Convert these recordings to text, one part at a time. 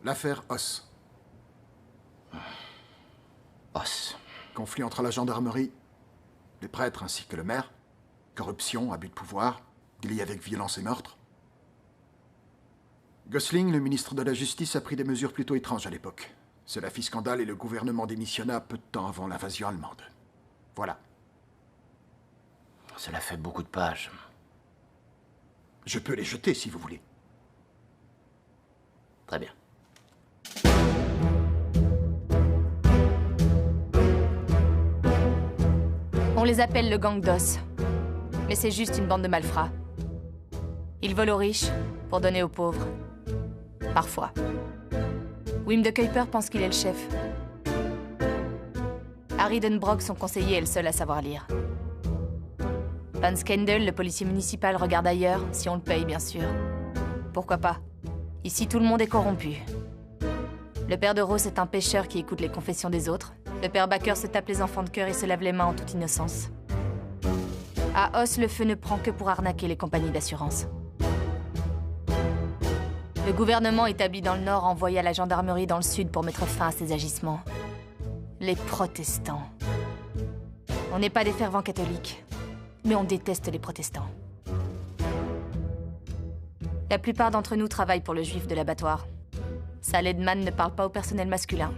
L'affaire Os. Os. Conflit entre la gendarmerie, les prêtres ainsi que le maire. Corruption, abus de pouvoir, lié avec violence et meurtre. Gosling, le ministre de la Justice, a pris des mesures plutôt étranges à l'époque. Cela fit scandale et le gouvernement démissionna peu de temps avant l'invasion allemande. Voilà. Cela fait beaucoup de pages. Je peux les jeter si vous voulez. Très bien. On les appelle le gang d'Os. Mais c'est juste une bande de malfrats. Ils volent aux riches pour donner aux pauvres. Parfois. Wim de Kuyper pense qu'il est le chef. Harry Denbrock, son conseiller, est le seul à savoir lire. Van Skendel, le policier municipal, regarde ailleurs, si on le paye, bien sûr. Pourquoi pas? Ici, tout le monde est corrompu. Le père de Rose est un pêcheur qui écoute les confessions des autres. Le père Baker se tape les enfants de cœur et se lave les mains en toute innocence. À Os, le feu ne prend que pour arnaquer les compagnies d'assurance. Le gouvernement établi dans le Nord envoya la gendarmerie dans le Sud pour mettre fin à ces agissements. Les protestants. On n'est pas des fervents catholiques, mais on déteste les protestants. La plupart d'entre nous travaillent pour le juif de l'abattoir. Sal Edman ne parle pas au personnel masculin,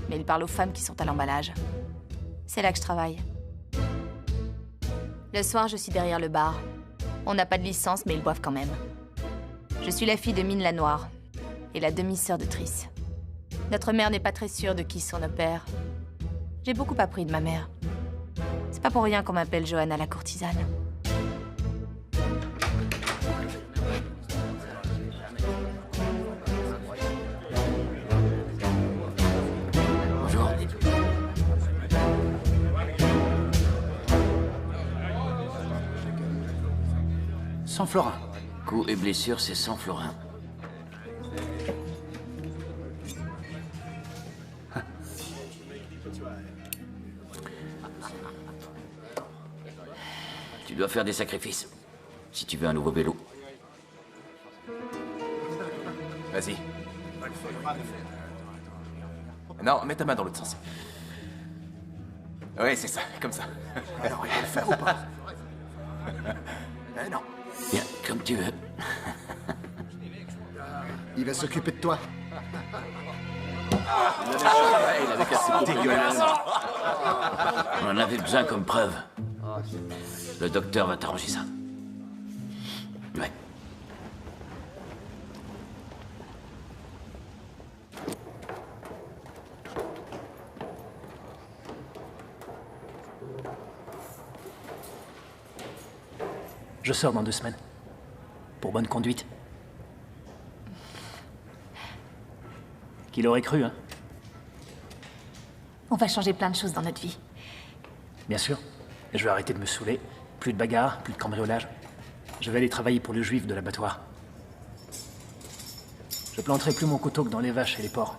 mais il parle aux femmes qui sont à l'emballage. C'est là que je travaille. Le soir, je suis derrière le bar. On n'a pas de licence, mais ils boivent quand même. Je suis la fille de Mine la Noire et la demi-sœur de Triss. Notre mère n'est pas très sûre de qui sont nos pères. J'ai beaucoup appris de ma mère. C'est pas pour rien qu'on m'appelle Johanna la courtisane. Bonjour. Sans Florin. Coups et blessures, c'est 100 florins. Tu dois faire des sacrifices, si tu veux un nouveau vélo. Vas-y. Non, mets ta main dans l'autre sens. Oui, c'est ça, comme ça. Alors, il va le faire ou pas? Non. Bien, comme tu veux. Il va s'occuper de toi. Il avait cassé dégueulasse. On en avait besoin comme preuve. Le docteur va t'arranger ça. Ouais. Je sors dans 2 semaines. Pour bonne conduite. Qui l'aurait cru, hein? On va changer plein de choses dans notre vie. Bien sûr. Et je vais arrêter de me saouler. Plus de bagarres, plus de cambriolage. Je vais aller travailler pour le juif de l'abattoir. Je planterai plus mon couteau que dans les vaches et les porcs.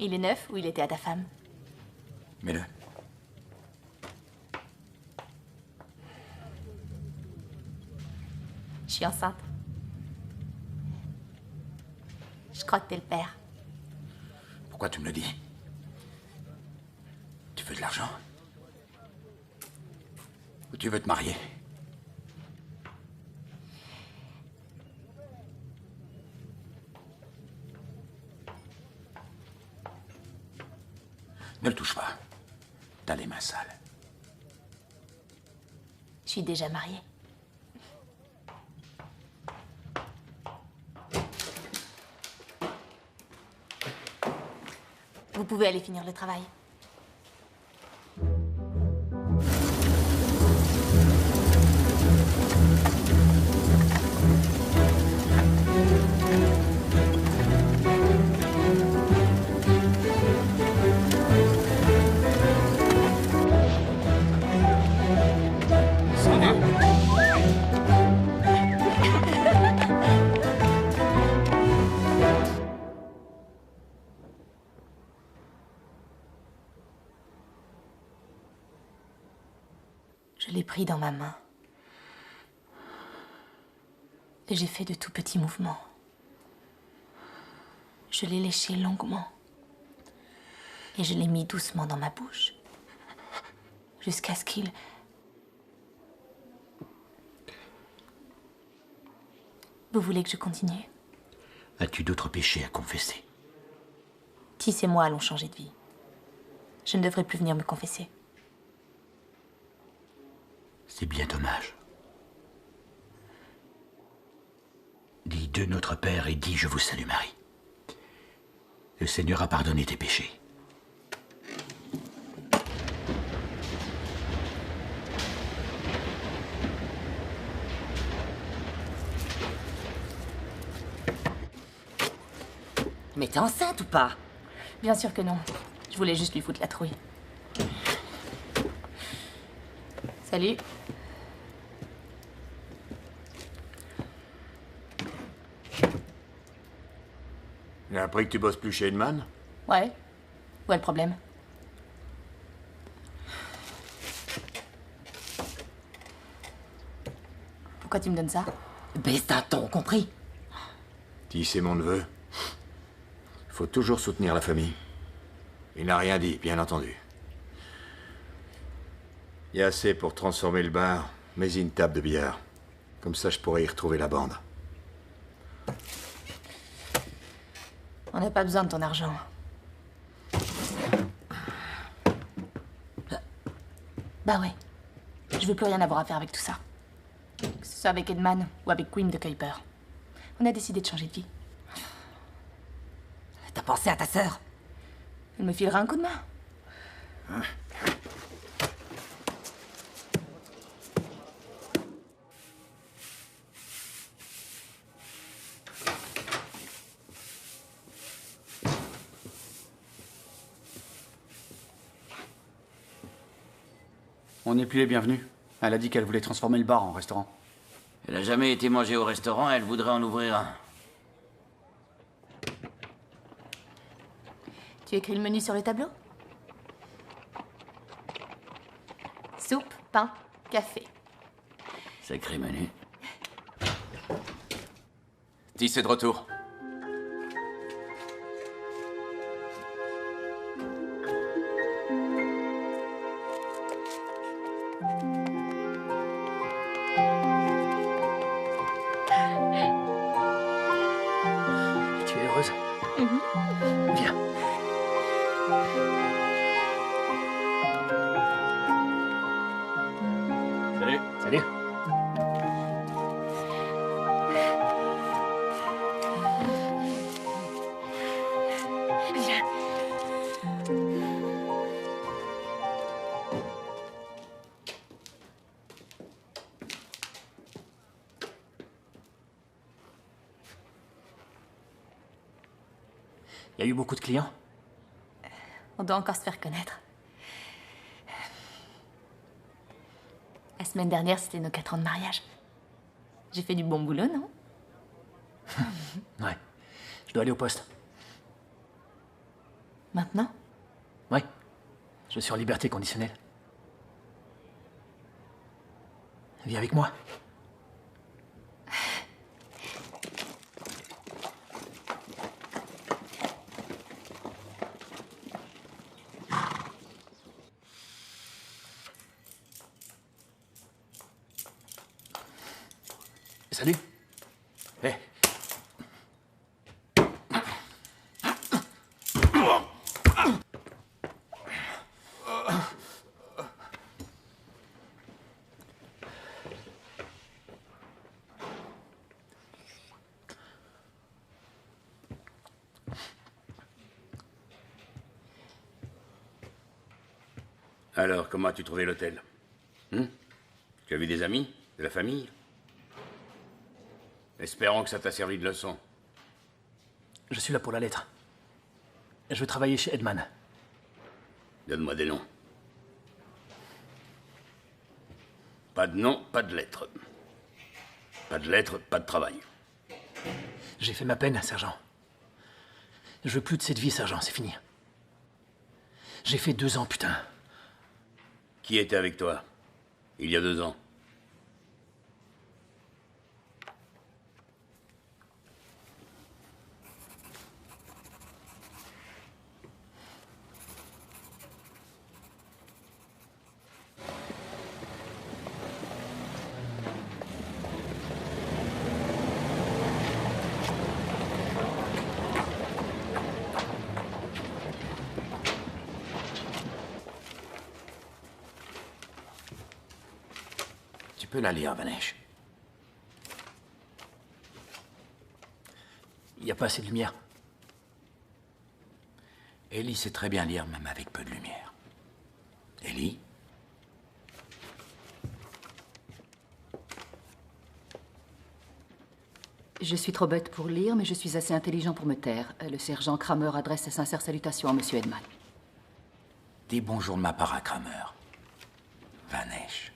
Il est neuf ou il était à ta femme? Mets-le. Je suis enceinte. Je crois que t'es le père. Pourquoi tu me le dis? Tu veux de l'argent? Ou tu veux te marier? Je suis déjà mariée. Vous pouvez aller finir le travail. Je l'ai pris dans ma main. Et j'ai fait de tout petits mouvements. Je l'ai léché longuement. Et je l'ai mis doucement dans ma bouche. Jusqu'à ce qu'il... Vous voulez que je continue? As-tu d'autres péchés à confesser? Tis et moi allons changer de vie. Je ne devrais plus venir me confesser. C'est bien dommage. Dis de notre Père et dis je vous salue Marie. Le Seigneur a pardonné tes péchés. Mais t'es enceinte ou pas? Bien sûr que non. Je voulais juste lui foutre la trouille. Salut. J'ai appris que tu bosses plus chez Edman? Ouais. Où est le problème? Pourquoi tu me donnes ça? Baisse d'un ton, compris? Tis, c'est mon neveu. Faut toujours soutenir la famille. Il n'a rien dit, bien entendu. Il y a assez pour transformer le bar, mais une table de billard. Comme ça, je pourrais y retrouver la bande. On n'a pas besoin de ton argent. Bah ouais. Je veux plus rien avoir à faire avec tout ça. Que ce soit avec Edman ou avec Queen de Kuiper. On a décidé de changer de vie. T'as pensé à ta sœur? Elle me filera un coup de main. On n'est plus les bienvenus. Elle a dit qu'elle voulait transformer le bar en restaurant. Elle a jamais été manger au restaurant, elle voudrait en ouvrir un. Tu écris le menu sur le tableau? Soupe, pain, café. Sacré menu. Tis est de retour. Tu es heureuse? Viens. Salut. Salut. Viens. Il y a eu beaucoup de clients? On doit encore se faire connaître. La semaine dernière, c'était nos 4 ans de mariage. J'ai fait du bon boulot, non? Ouais. Je dois aller au poste. Maintenant? Ouais. Je suis en liberté conditionnelle. Viens avec moi. Salut. Hé. Alors, comment as-tu trouvé l'hôtel? Tu as vu des amis? De la famille? Espérons que ça t'a servi de leçon. Je suis là pour la lettre. Je veux travailler chez Edman. Donne-moi des noms. Pas de nom, pas de lettre. Pas de lettre, pas de travail. J'ai fait ma peine, sergent. Je veux plus de cette vie, sergent, c'est fini. J'ai fait 2 ans, putain. Qui était avec toi, il y a 2 ans? Tu peux la lire, Vanesh. Il n'y a pas assez de lumière. Ellie sait très bien lire, même avec peu de lumière. Ellie? Je suis trop bête pour lire, mais je suis assez intelligent pour me taire. Le sergent Kramer adresse ses sincères salutations à Monsieur Edman. Dis bonjour de ma part à Kramer. Vanesh.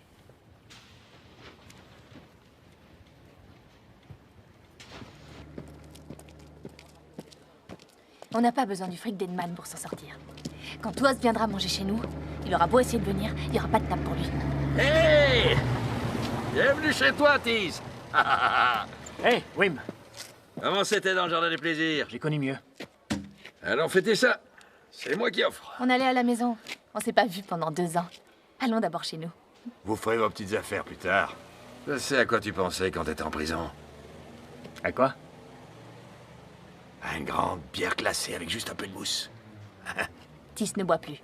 On n'a pas besoin du fric d'Edman pour s'en sortir. Quand Oz viendra manger chez nous, il aura beau essayer de venir, il n'y aura pas de table pour lui. Hey! Bienvenue chez toi, Tease. Hey, Wim. Comment c'était dans le jardin des plaisirs? J'ai connu mieux. Alors fêtez ça. C'est moi qui offre. On allait à la maison. On s'est pas vus pendant 2 ans. Allons d'abord chez nous. Vous ferez vos petites affaires plus tard. Je sais à quoi tu pensais quand t'étais en prison. À quoi? À une grande bière glacée avec juste un peu de mousse. Tis ne boit plus.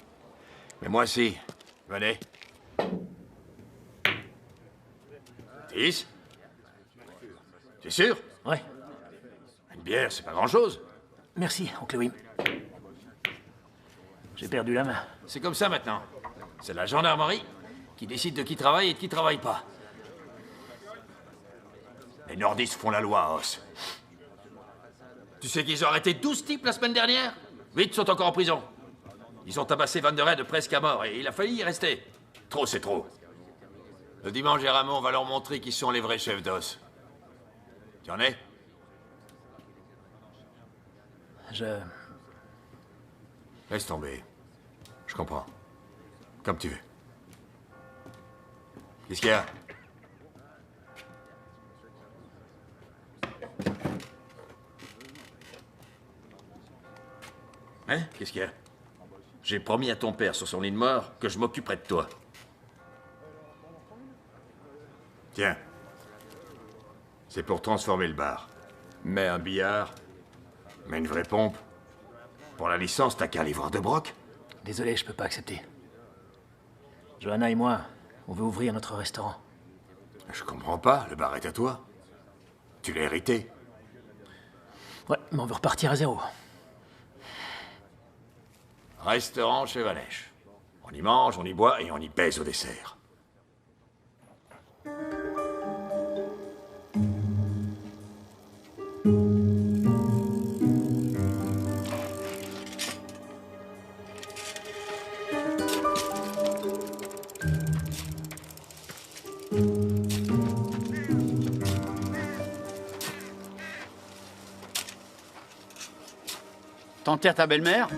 Mais moi aussi. Venez. Tis? Tu es sûr? Ouais. Une bière, c'est pas grand-chose. Merci, oncle Wim. J'ai perdu la main. C'est comme ça maintenant. C'est la gendarmerie qui décide de qui travaille et de qui travaille pas. Les nordistes font la loi, Os. Tu sais qu'ils ont arrêté 12 types la semaine dernière? 8 sont encore en prison. Ils ont tabassé Van der Red presque à mort et il a failli y rester. Trop, c'est trop. Le dimanche, Ramon va leur montrer qui sont les vrais chefs d'Os. Tu en es? Laisse tomber. Je comprends. Comme tu veux. Qu'est-ce qu'il y a? Hein? Qu'est-ce qu'il y a? J'ai promis à ton père sur son lit de mort que je m'occuperai de toi. Tiens. C'est pour transformer le bar. Mets un billard. Mets une vraie pompe. Pour la licence, t'as qu'à aller voir de Broc. Désolé, je peux pas accepter. Johanna et moi, on veut ouvrir notre restaurant. Je comprends pas, le bar est à toi. Tu l'as hérité. Ouais, mais on veut repartir à 0. Restaurant chez Vanesh. On y mange, on y boit et on y baise au dessert. T'enterres ta belle-mère?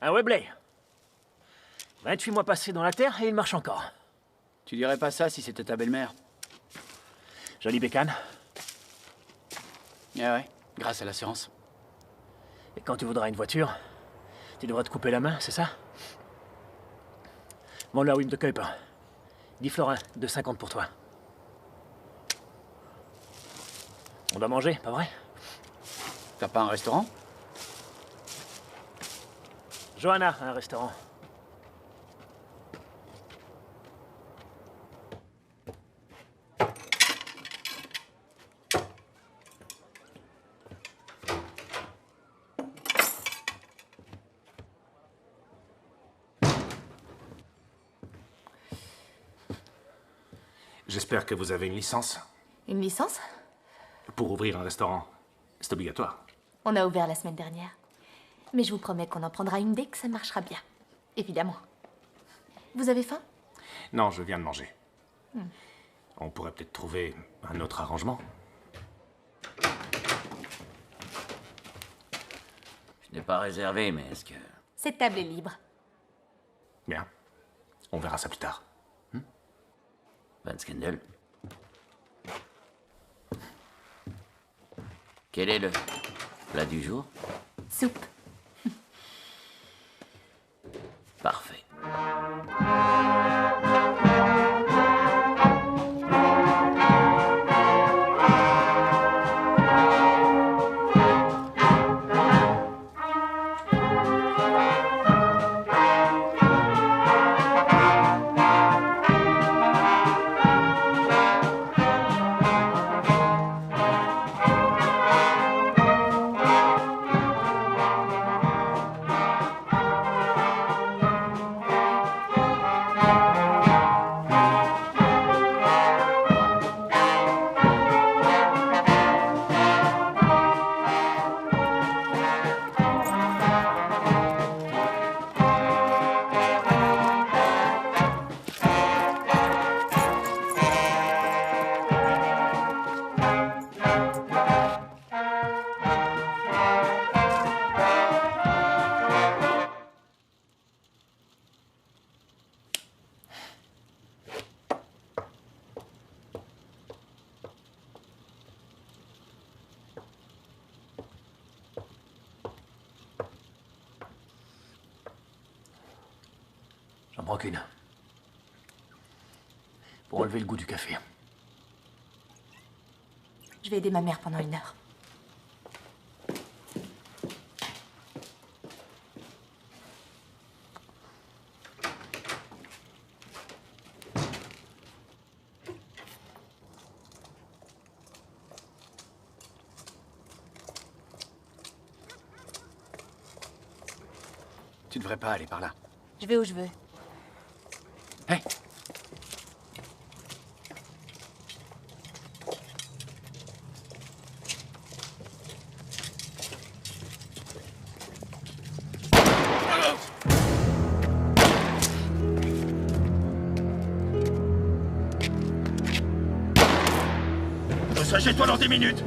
Un Webley. 28 mois passés dans la terre et il marche encore. Tu dirais pas ça si c'était ta belle-mère. Jolie bécane. Ah ouais, grâce à l'assurance. Et quand tu voudras une voiture, tu devras te couper la main, c'est ça? Mon là, Wim de Kuiper. 10 florins, 2,50 pour toi. On doit manger, pas vrai? T'as pas un restaurant? Johanna a un restaurant. J'espère que vous avez une licence Une licence? pour ouvrir un restaurant. C'est obligatoire. On a ouvert la semaine dernière. Mais je vous promets qu'on en prendra une dès que ça marchera bien. Évidemment. Vous avez faim? Non, je viens de manger. On pourrait peut-être trouver un autre arrangement. Je n'ai pas réservé, mais est-ce que... Cette table est libre. Bien. On verra ça plus tard. Van Scandal. Quel est le plat du jour? Soupe. Parfait. J'en prends qu'une. Pour enlever le goût du café. Je vais aider ma mère pendant 1 heure. Tu devrais pas aller par là. Je vais où je veux. Hey! Je serai chez toi dans 10 minutes.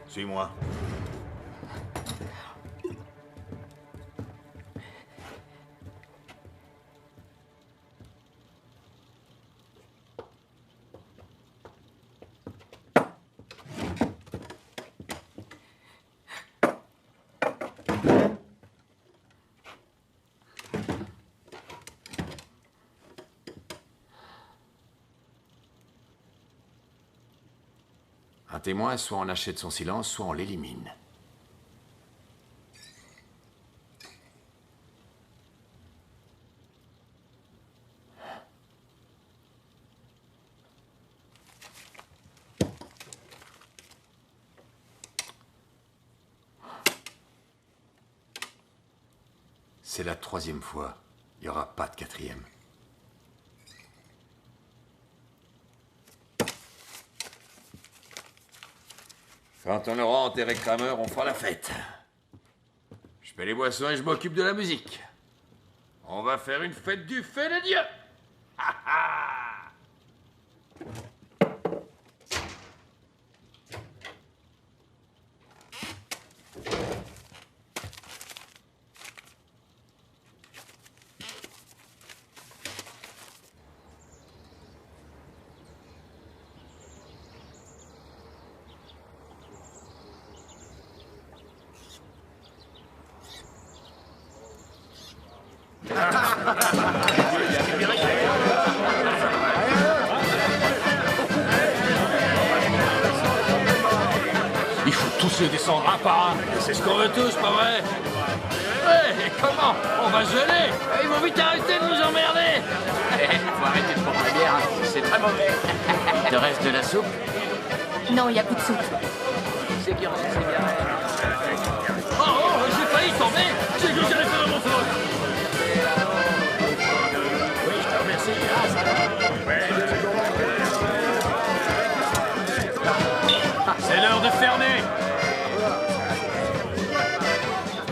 Suis-moi. Un témoin, soit on achète son silence, soit on l'élimine. C'est la 3e fois. Il n'y aura pas de 4e. Quand on aura enterré Kramer, on fera la fête. Je paie les boissons et je m'occupe de la musique. On va faire une fête du fait de Dieu. Ha ha! Il faut tous les descendre un par un. C'est ce qu'on veut tous, pas vrai? Ouais, et comment? On va se geler. Ils vont vite arrêter de nous emmerder. Faut arrêter de prendre la bière, hein. C'est très mauvais. Il te reste de la soupe? Non, il n'y a plus de soupe. C'est bien, c'est bien. Oh, j'ai failli tomber. J'ai cru que j'allais faire mon faute. Oui, je te remercie. C'est l'heure de fermer.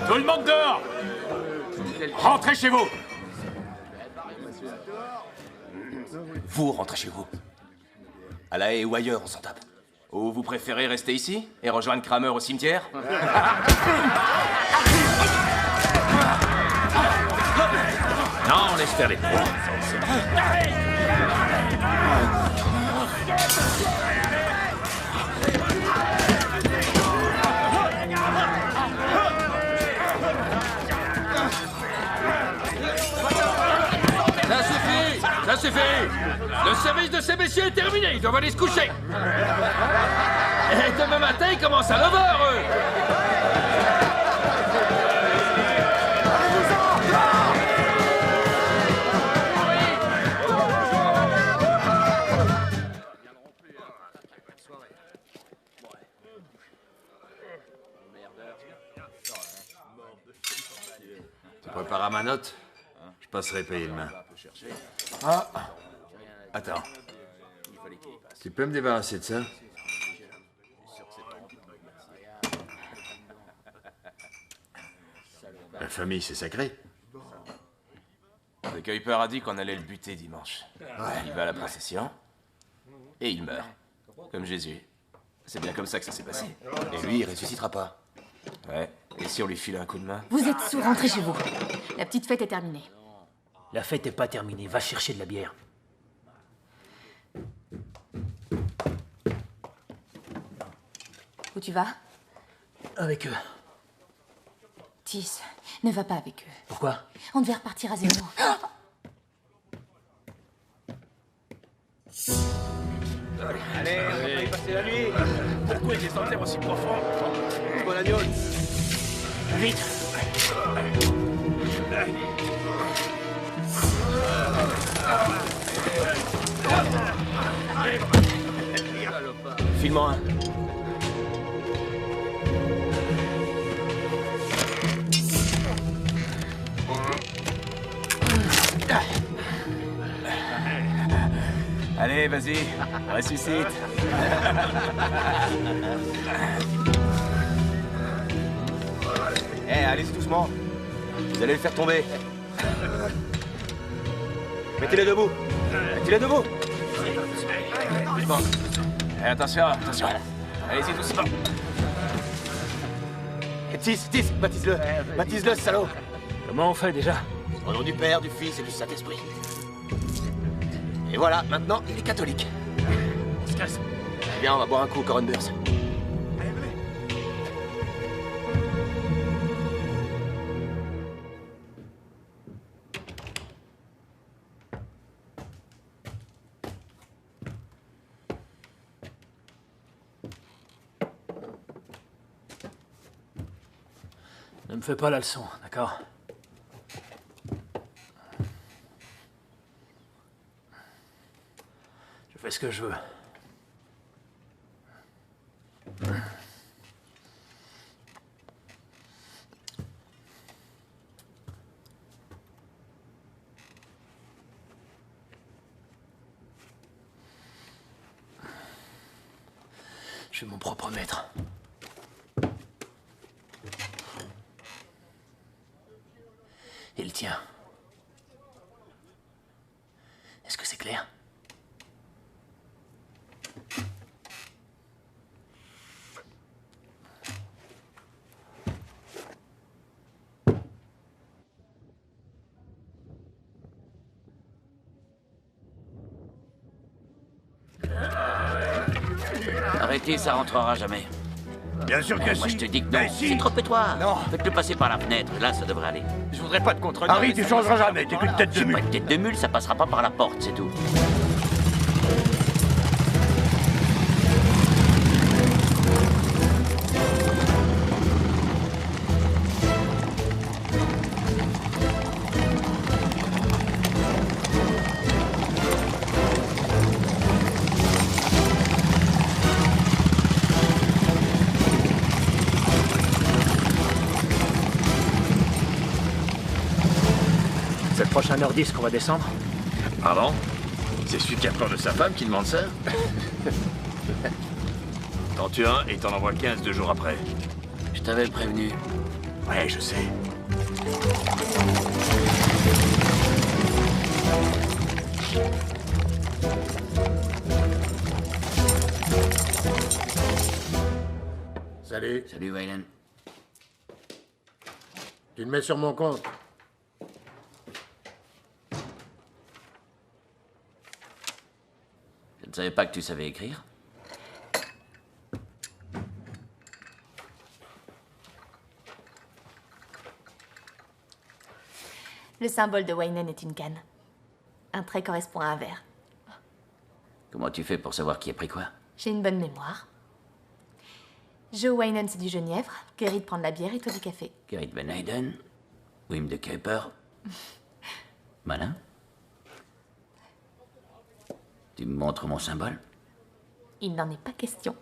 Tout le monde dehors. Rentrez chez vous. Vous rentrez chez vous. À La Haye ou ailleurs, on s'en tape. Ou vous préférez rester ici et rejoindre Kramer au cimetière? Non, on laisse faire les points. Ça suffit. Le service de ces messieurs est terminé. Ils doivent aller se coucher. Et demain matin, ils commencent à 9h, eux. Tu prépares ma note? Je passerai payer demain. Ah. Attends. Tu peux me débarrasser de ça? La famille, c'est sacré. Le Kuiper a dit qu'on allait le buter dimanche. Il va à la procession et il meurt. Comme Jésus. C'est bien comme ça que ça s'est passé. Et lui, il ressuscitera pas. Ouais. Et si on lui file un coup de main? Vous êtes sous, rentrez chez vous. La petite fête est terminée. La fête n'est pas terminée. Va chercher de la bière. Où tu vas? Avec eux. Tis, ne va pas avec eux. Pourquoi? On devait repartir à zéro. Allez, on va y passer la nuit. Pourquoi il est en terre aussi profond? Bon agneau. Vite. File-moi un. Allez, vas-y, ressuscite. Allez-y doucement. Vous allez le faire tomber. Mettez-le debout. Mettez-le debout. Doucement. Attention, attention. Allez-y doucement. Tis, baptise-le. Baptise-le, salaud. Comment on fait déjà? Au nom du Père, du Fils et du Saint-Esprit. Et voilà, maintenant, il est catholique. On se casse. Viens, on va boire un coup, Coron Burns. Ne me fais pas la leçon, d'accord? Je fais ce que je veux. Je suis mon propre maître. Et le tien. Est-ce que c'est clair? Arrêtez, ça rentrera jamais. Bien sûr que Moi, si. je te dis que Mais non. si. C'est trop étroit. Non. Faites-le passer par la fenêtre. Là, ça devrait aller. Je voudrais pas te contredire. Harry, tu changeras jamais. T'es qu'une tête de C'est mule. pas une tête de mule, ça passera pas par la porte, c'est tout. C'est le prochain nordiste qu'on va descendre? Pardon? C'est celui qui a peur de sa femme qui demande ça? T'en tues un et t'en envoies 15 2 jours après. Je t'avais prévenu. Ouais, je sais. Salut. Salut, Wayland. Tu le mets sur mon compte. Je ne savais pas que tu savais écrire. Le symbole de Waynen est une canne. Un trait correspond à un verre. Comment tu fais pour savoir qui a pris quoi? J'ai une bonne mémoire. Joe Waynen, c'est du genièvre. Gerrit prend de la bière et toi du café. Gerrit Van Eyden, Wim de Kuiper. Malin. Tu me montres mon symbole? Il n'en est pas question.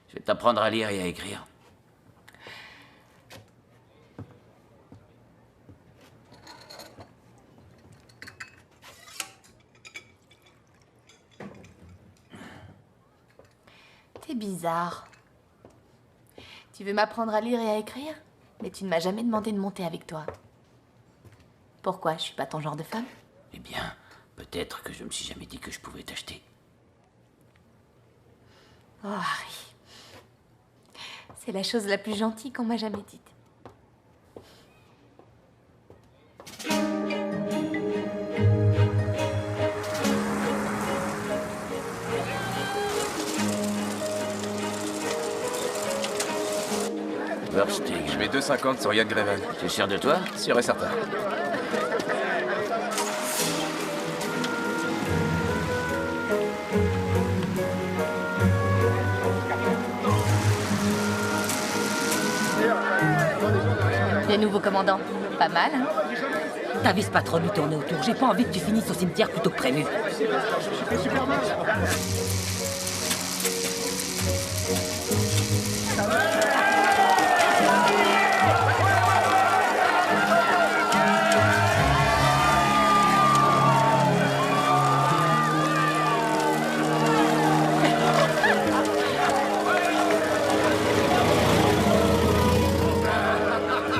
Je vais t'apprendre à lire et à écrire. T'es bizarre. Tu veux m'apprendre à lire et à écrire? Mais tu ne m'as jamais demandé de monter avec toi. Pourquoi? Je suis pas ton genre de femme? Eh bien, peut-être que je me suis jamais dit que je pouvais t'acheter. Oh, Harry. C'est la chose la plus gentille qu'on m'a jamais dite. Versteeg. Je mets 2,50 sur Yann Greven. Tu es sûr de toi? Sûr et certain. Le nouveau commandant. Pas mal, hein? T'avises pas trop de lui tourner autour. J'ai pas envie que tu finisses au cimetière plutôt que prévu.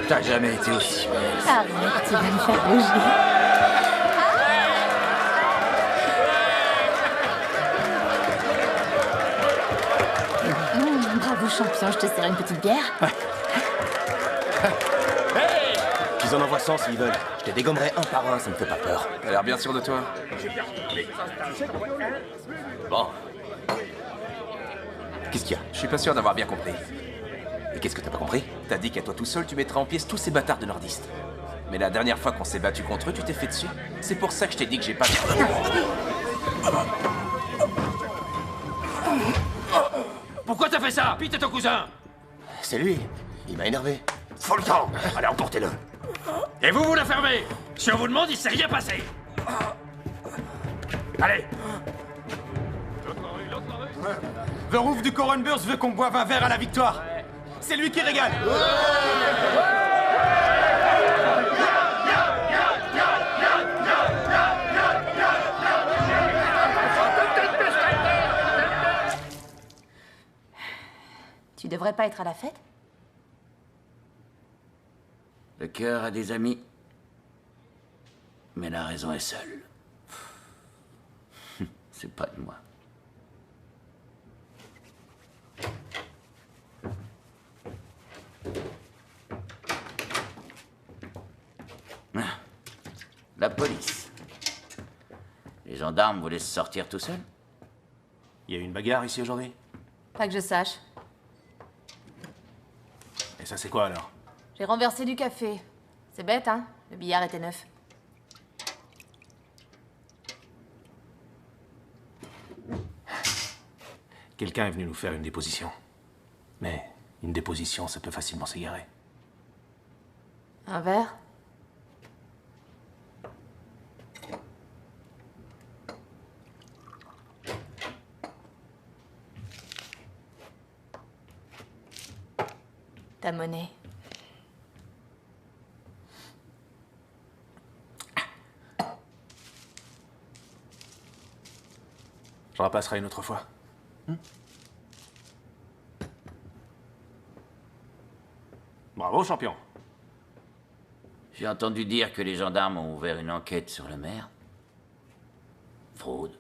T'as jamais été aussi belle. Arrête, tu vas me faire rougir. Bravo, champion, je te sers une petite bière. Qu'ils en envoient 100 s'ils veulent. Je te dégommerai un par un, ça me fait pas peur. T'as l'air bien sûr de toi. Bon. Qu'est-ce qu'il y a? Je suis pas sûr d'avoir bien compris. Et qu'est-ce que t'as pas compris? T'as dit qu'à toi tout seul, tu mettrais en pièces tous ces bâtards de nordistes. Mais la dernière fois qu'on s'est battu contre eux, tu t'es fait dessus. C'est pour ça que je t'ai dit que j'ai pas... Pourquoi t'as fait ça? Pete est ton cousin. C'est lui. Il m'a énervé. Faut le temps. Allez, emportez-le. Et vous la fermez. Si on vous demande, il s'est rien passé. Allez. The Roof du Coronburst veut qu'on boive un verre à la victoire. C'est lui qui régale. Tu devrais pas être à la fête? Le cœur a des amis, mais la raison est seule. C'est pas de moi. Ah, la police. Les gendarmes vous laissent sortir tout seul? Il y a eu une bagarre ici aujourd'hui? Pas que je sache. Et ça, c'est quoi alors? J'ai renversé du café. C'est bête, hein? Le billard était neuf. Quelqu'un est venu nous faire une déposition. Mais une déposition, ça peut facilement s'égarer. Un verre? Ta monnaie. Je repasserai une autre fois. Bravo, champion. J'ai entendu dire que les gendarmes ont ouvert une enquête sur le maire. Fraude.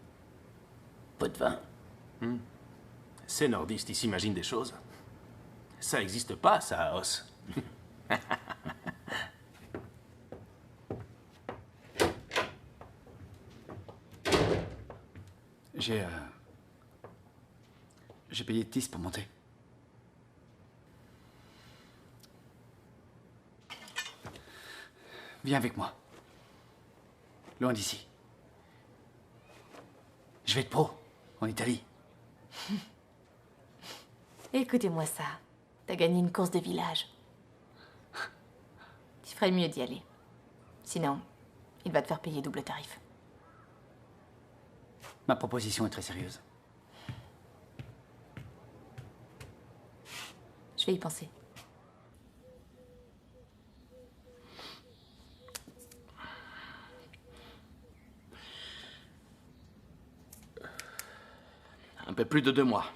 Pot de vin. Ces nordistes, ils s'imaginent des choses. Ça n'existe pas, ça, à Os. J'ai payé 10 pour monter. Viens avec moi. Loin d'ici. Je vais être pro, en Italie. Écoutez-moi ça. T'as gagné une course de village. Tu ferais mieux d'y aller. Sinon, il va te faire payer double tarif. Ma proposition est très sérieuse. Je vais y penser. Un peu plus de 2 mois.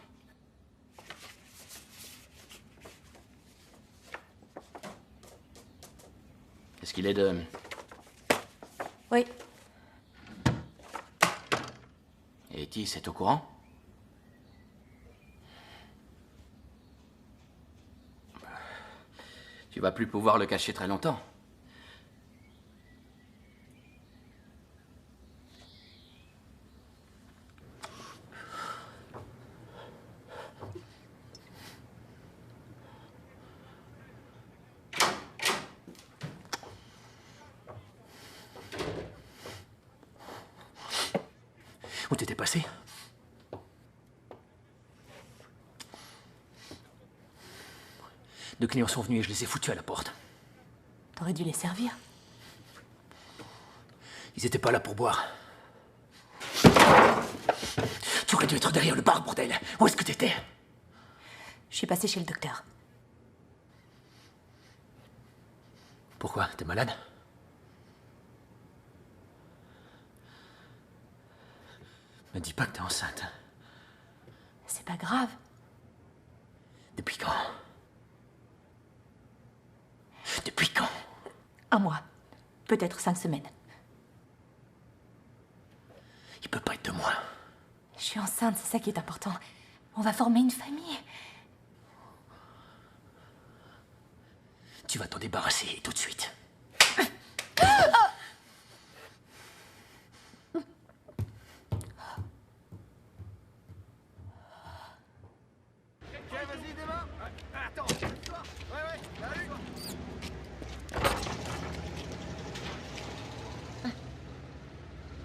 Est-ce qu'il est de... Oui. Et Tis est au courant? Tu vas plus pouvoir le cacher très longtemps. Où t'étais passé? Deux clients sont venus et je les ai foutus à la porte. T'aurais dû les servir. Ils étaient pas là pour boire. Tu aurais dû être derrière le bar, bordel. Où est-ce que t'étais? Je suis passée chez le docteur. Pourquoi? T'es malade? Me dis pas que t'es enceinte. C'est pas grave. Depuis quand? Depuis quand? 1 mois. Peut-être 5 semaines. Il peut pas être 2 mois. Je suis enceinte, c'est ça qui est important. On va former une famille. Tu vas t'en débarrasser et tout de suite. Vas-y, démarre. Attends, ouais, salut.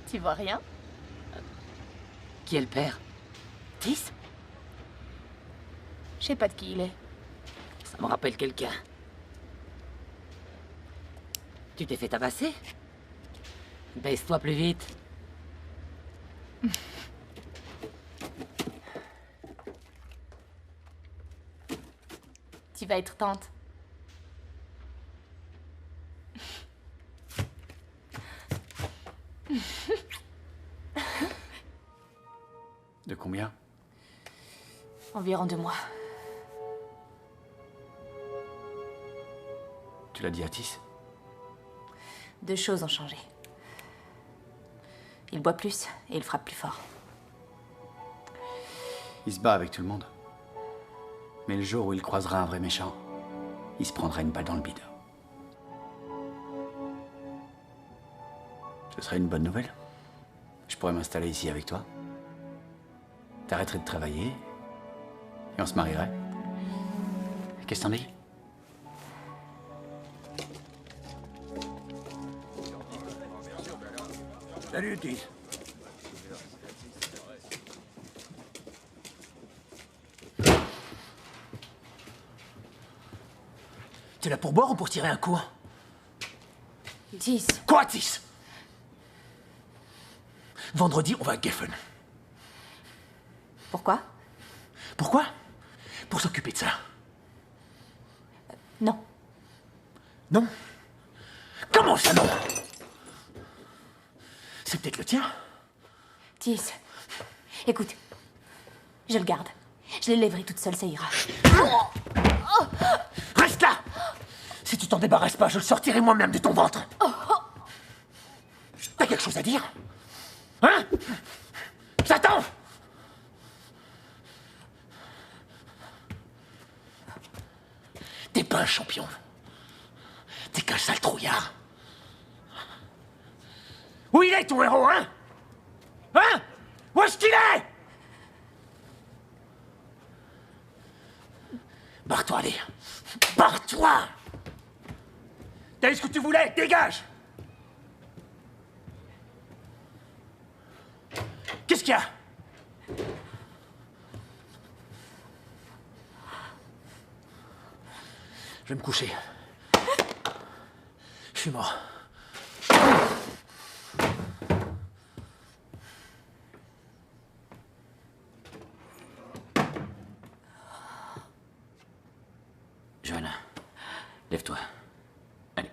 Tu vois rien? Qui est le père? Tis? Je sais pas de qui il est. Ça me rappelle quelqu'un. Tu t'es fait tabasser? Baisse-toi plus vite. Tu vas être tante. De combien? Environ 2 mois. Tu l'as dit à Tis? 2 choses ont changé. Il boit plus et il frappe plus fort. Il se bat avec tout le monde. Mais le jour où il croisera un vrai méchant, il se prendra une balle dans le bide. Ce serait une bonne nouvelle. Je pourrais m'installer ici avec toi. T'arrêterais de travailler Et on se marierait. Qu'est-ce que t'en dis? Salut, Tis. T'es là pour boire ou pour tirer un coup? Tis. Quoi, Tis? Vendredi, on va à Geffen. Pourquoi? Pourquoi? Pour s'occuper de ça. Non. Non? Comment ça, non? C'est peut-être le tien? Tis. Écoute. Je le garde. Je l'élèverai toute seule, ça ira. Reste là! Si tu t'en débarrasses pas, je le sortirai moi-même de ton ventre. T'as quelque chose à dire? Hein? Satan! T'es pas un champion. T'es qu'un sale trouillard. Où il est ton héros, hein? Hein? Où est-ce qu'il est? Barre-toi, allez. Barre-toi! T'as eu ce que tu voulais, dégage! Qu'est-ce qu'il y a? Je vais me coucher. Je suis mort. Johanna, lève-toi. Allez.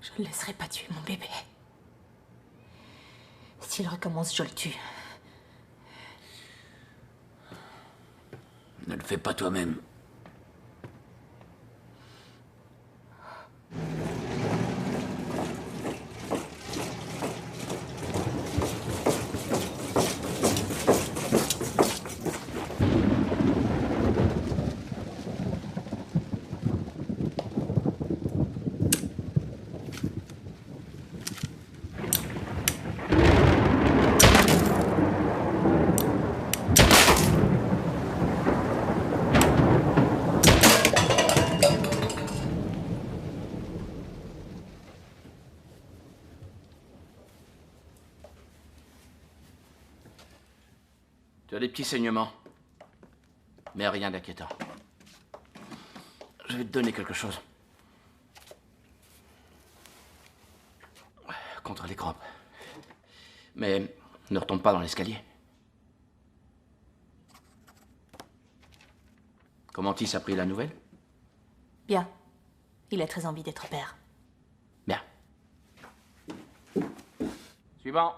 Je ne laisserai pas tuer mon bébé. S'il recommence, je le tue. Ne le fais pas toi-même. Tu as des petits saignements, mais rien d'inquiétant. Je vais te donner quelque chose. Contre les crampes. Mais ne retombe pas dans l'escalier. Comment Tis a pris la nouvelle? Bien. Il a très envie d'être père. Bien. Suivant.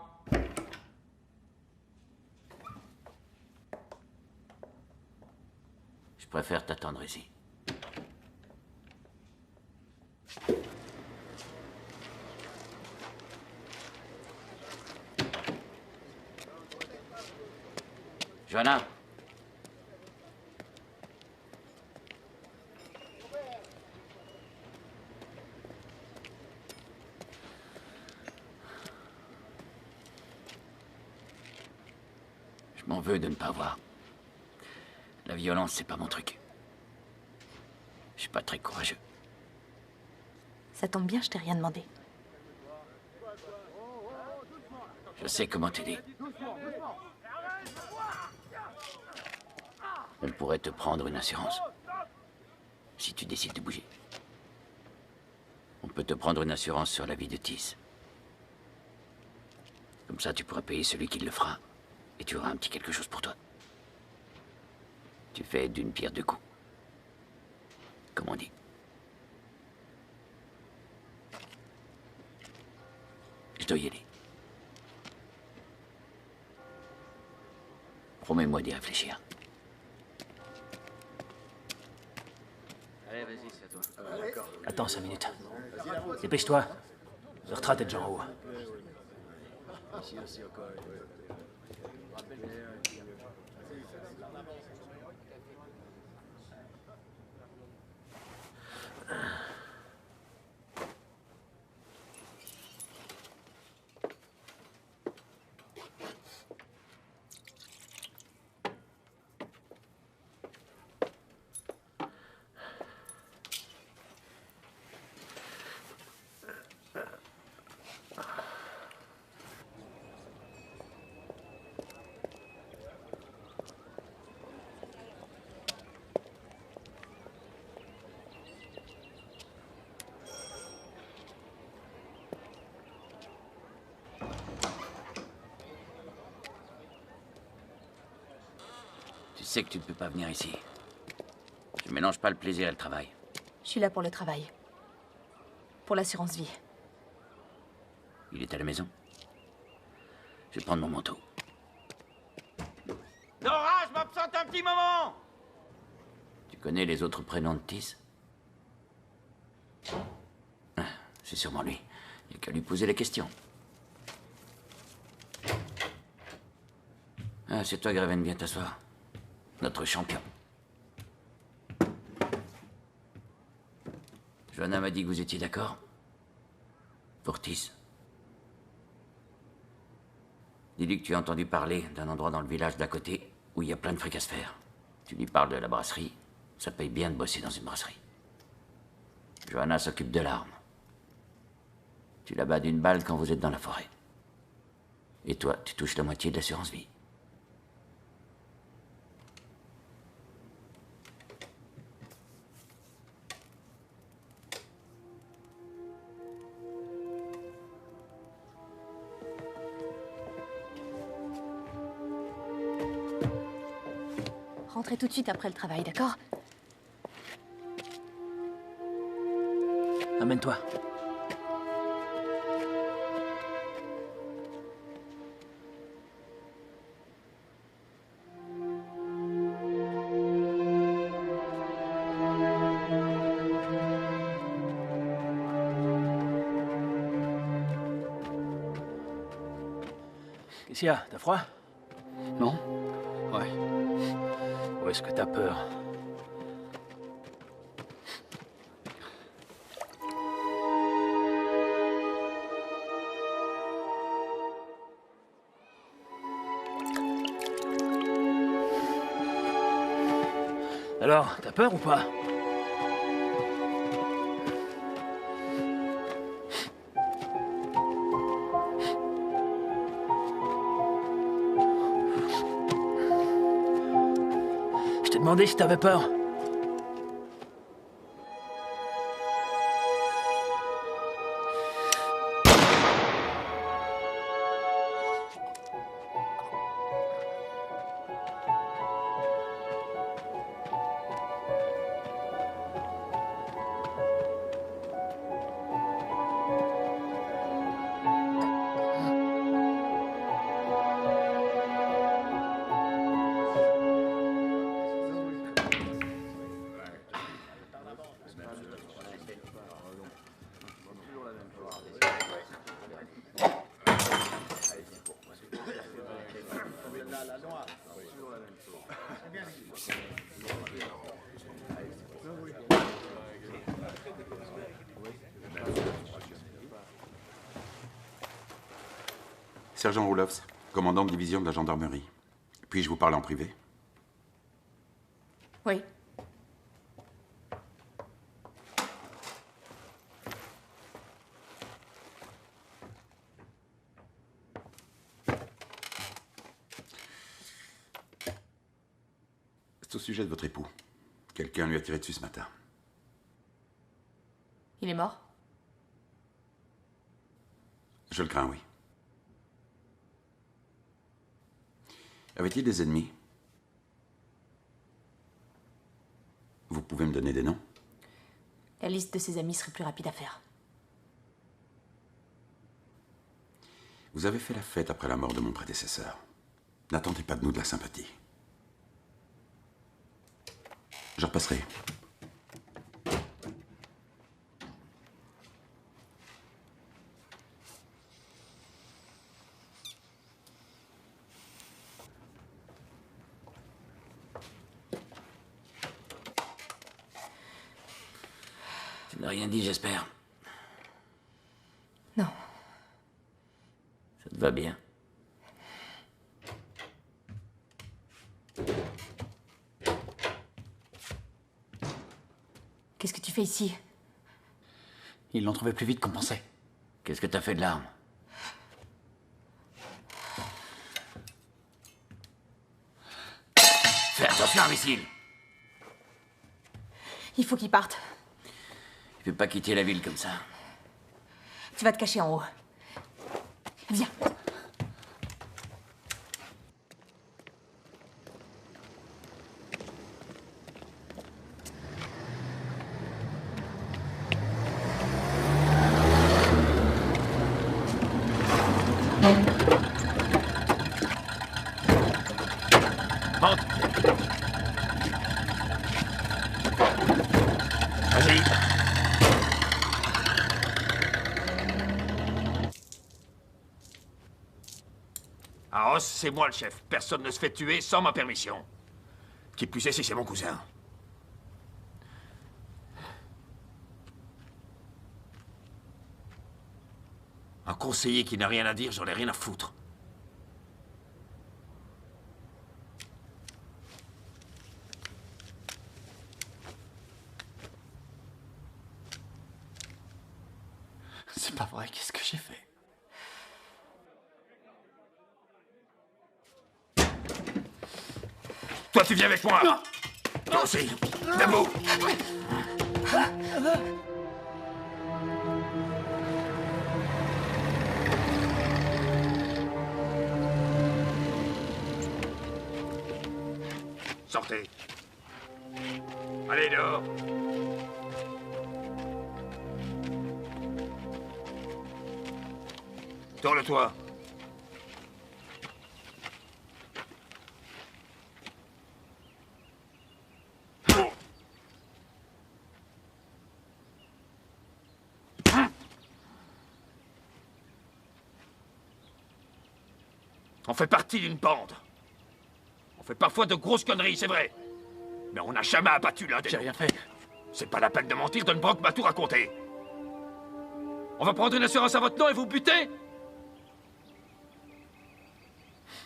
Je préfère t'attendre ici. Johanna. Je m'en veux de ne pas voir. La violence, c'est pas mon truc. Je suis pas très courageux. Ça tombe bien, je t'ai rien demandé. Je sais comment t'aider. On pourrait te prendre une assurance. Si tu décides de bouger. On peut te prendre une assurance sur la vie de Tis. Comme ça, tu pourras payer celui qui le fera. Et tu auras un petit quelque chose pour toi. Tu fais d'une pierre deux coups. Comme on dit. Je dois y aller. Promets-moi d'y réfléchir. Allez, vas-y, c'est à toi. Attends 5 minutes. Dépêche-toi. Le retraite est déjà en haut. Ici aussi encore. sais que tu ne peux pas venir ici. Je mélange pas le plaisir et le travail. Je suis là pour le travail. Pour l'assurance vie. Il est à la maison. Je vais prendre mon manteau. Nora, je m'absente un petit moment! Tu connais les autres prénoms de Tis? Ah, c'est sûrement lui. Il n'y a qu'à lui poser la question. Ah, c'est toi, Graven, viens t'asseoir. Notre champion. Johanna m'a dit que vous étiez d'accord? Pour Tis. Dis-lui que tu as entendu parler d'un endroit dans le village d'à côté où il y a plein de fric à se faire. Tu lui parles de la brasserie. Ça paye bien de bosser dans une brasserie. Johanna s'occupe de l'arme. Tu la bats d'une balle quand vous êtes dans la forêt. Et toi, tu touches la moitié de l'assurance vie. Rentrez tout de suite après le travail, d'accord? Amène-toi. Qu'est-ce qu'il y a? T'as froid? Non? Ouais. Où est-ce que t'as peur? Alors, t'as peur ou pas? Je t'ai demandé si t'avais peur. Sergent Roelofs, commandant de division de la gendarmerie. Puis-je vous parler en privé? Oui. C'est au sujet de votre époux. Quelqu'un lui a tiré dessus ce matin. Il est mort? Je le crains, oui. Avait-il des ennemis? Vous pouvez me donner des noms? La liste de ses amis serait plus rapide à faire. Vous avez fait la fête après la mort de mon prédécesseur. N'attendez pas de nous de la sympathie. Je repasserai. Tu n'as rien dit, j'espère. Non. Ça te va bien? Qu'est-ce que tu fais ici? Ils l'ont trouvé plus vite qu'on pensait. Qu'est-ce que t'as fait de l'arme? Fais attention, imbécile! Il faut qu'il parte. Tu peux pas quitter la ville comme ça. Tu vas te cacher en haut. Viens. Hoss, c'est moi le chef. Personne ne se fait tuer sans ma permission. Qui plus est si c'est mon cousin. Un conseiller qui n'a rien à dire, j'en ai rien à foutre. C'est pas vrai, qu'est-ce que j'ai fait? Toi, tu viens avec moi. Toi aussi. Debout. Sortez. Allez, dehors. Tourne-toi. On fait partie d'une bande. On fait parfois de grosses conneries, c'est vrai. Mais on n'a jamais abattu l'un des... J'ai rien fait. C'est pas la peine de mentir, Dunbrock m'a tout raconté. On va prendre une assurance à votre nom et vous buter?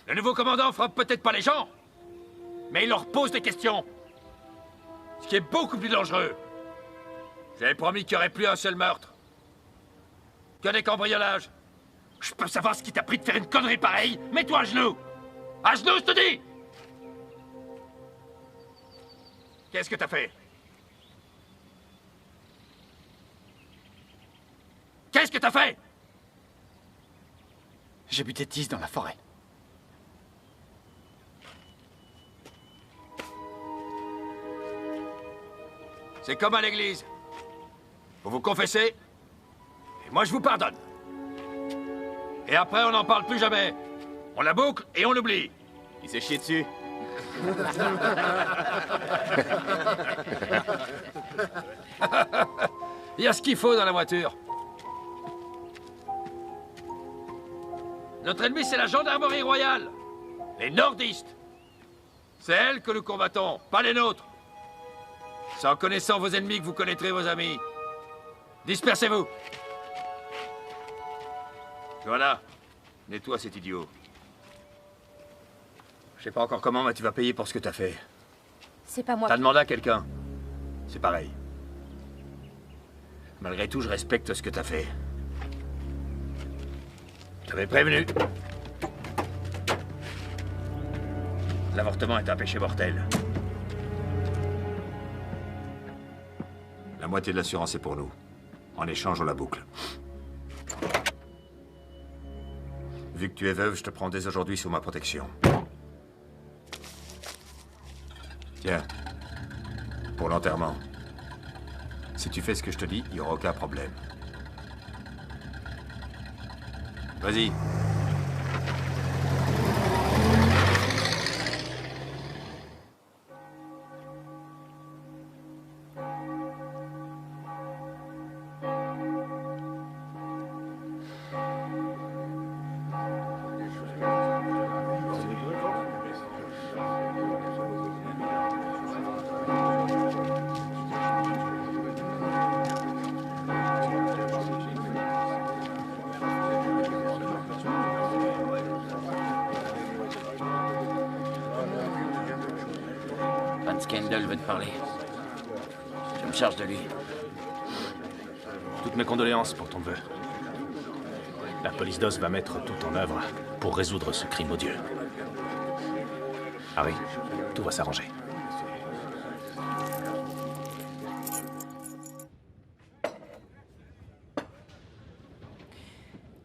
Le nouveau commandant frappe peut-être pas les gens, mais il leur pose des questions. Ce qui est beaucoup plus dangereux. J'avais promis qu'il n'y aurait plus un seul meurtre. Que des cambriolages. Je peux savoir ce qui t'a pris de faire une connerie pareille? Mets-toi à genoux! À genoux, je te dis! Qu'est-ce que t'as fait? Qu'est-ce que t'as fait? J'ai buté Tis dans la forêt. C'est comme à l'église. Vous vous confessez, et moi je vous pardonne. Et après, on n'en parle plus jamais. On la boucle et on l'oublie. Il s'est chié dessus. Il y a ce qu'il faut dans la voiture. Notre ennemi, c'est la gendarmerie royale. Les nordistes. C'est elle que nous combattons, pas les nôtres. C'est en connaissant vos ennemis que vous connaîtrez vos amis. Dispersez-vous. Voilà. Nettoie cet idiot. Je sais pas encore comment, mais tu vas payer pour ce que t'as fait. C'est pas moi. T'as demandé à quelqu'un. C'est pareil. Malgré tout, je respecte ce que t'as fait. Je t'avais prévenu. L'avortement est un péché mortel. La moitié de l'assurance est pour nous. En échange, on la boucle. Vu que tu es veuve, je te prends dès aujourd'hui sous ma protection. Tiens, pour l'enterrement. Si tu fais ce que je te dis, il n'y aura aucun problème. Vas-y. Kendall veut te parler. Je me charge de lui. Toutes mes condoléances pour ton neveu. La police d'Oz va mettre tout en œuvre pour résoudre ce crime odieux. Harry, tout va s'arranger.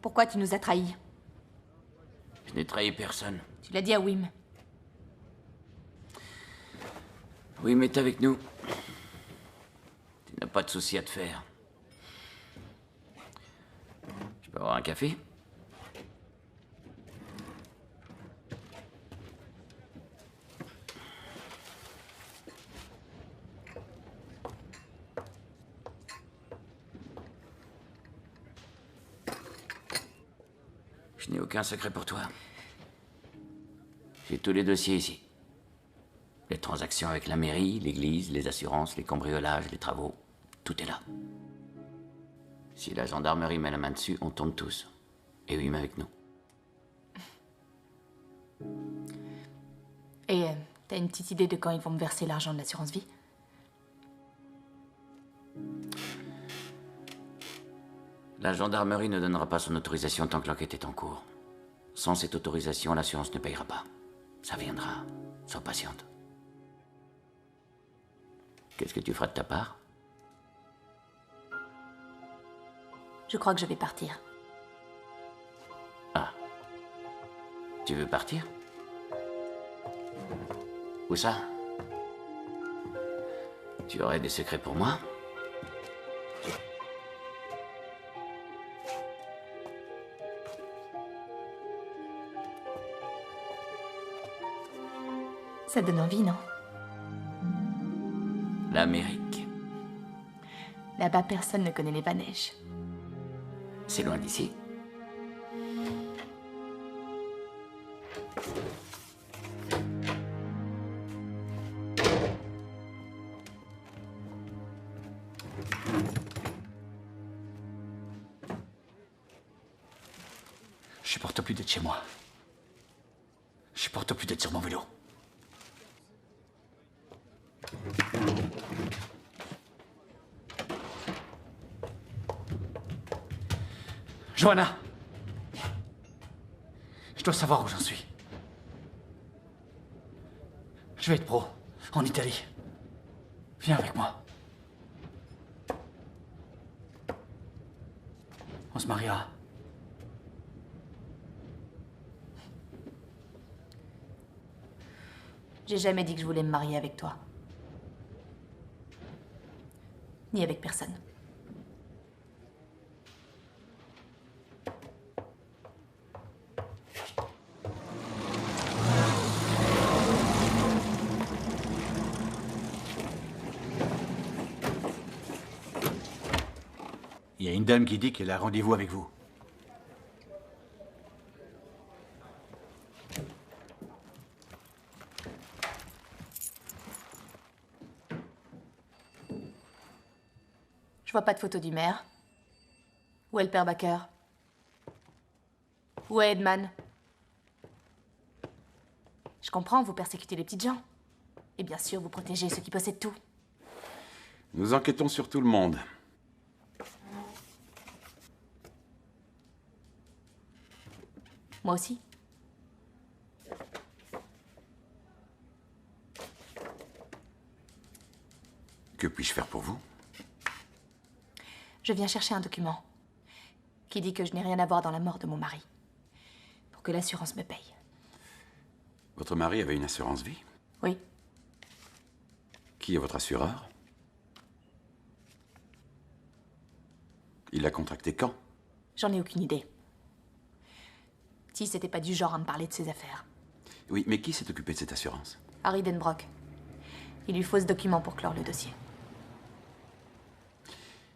Pourquoi tu nous as trahis? Je n'ai trahi personne. Tu l'as dit à Wim. Oui, mais t'es avec nous. Tu n'as pas de souci à te faire. Je peux avoir un café? Je n'ai aucun secret pour toi. J'ai tous les dossiers ici. Les transactions avec la mairie, l'église, les assurances, les cambriolages, les travaux. Tout est là. Si la gendarmerie met la main dessus, on tombe tous. Et oui, mais avec nous. Et t'as une petite idée de quand ils vont me verser l'argent de l'assurance vie? La gendarmerie ne donnera pas son autorisation tant que l'enquête est en cours. Sans cette autorisation, l'assurance ne payera pas. Ça viendra. Sois patiente. Qu'est-ce que tu feras de ta part? Je crois que je vais partir. Ah. Tu veux partir? Où ça? Tu aurais des secrets pour moi? Ça donne envie, non? L'Amérique. Là-bas, personne ne connaît les manèges. C'est loin d'ici. Je supporte plus d'être chez moi. Je supporte plus d'être sur mon vélo. Johanna! Je dois savoir où j'en suis. Je vais être pro, en Italie. Viens avec moi. On se mariera. J'ai jamais dit que je voulais me marier avec toi. Ni avec personne. Il y a une dame qui dit qu'elle a rendez-vous avec vous. Je vois pas de photo du maire. Où est le père Baker? Où est Edman? Je comprends, vous persécutez les petites gens. Et bien sûr, vous protégez ceux qui possèdent tout. Nous enquêtons sur tout le monde. Moi aussi. Que puis-je faire pour vous? Je viens chercher un document qui dit que je n'ai rien à voir dans la mort de mon mari. Pour que l'assurance me paye. Votre mari avait une assurance vie? Oui. Qui est votre assureur? Il l'a contracté quand? J'en ai aucune idée. Si c'était pas du genre à me parler de ses affaires. Oui, mais qui s'est occupé de cette assurance? Harry Denbrock. Il lui faut ce document pour clore le dossier.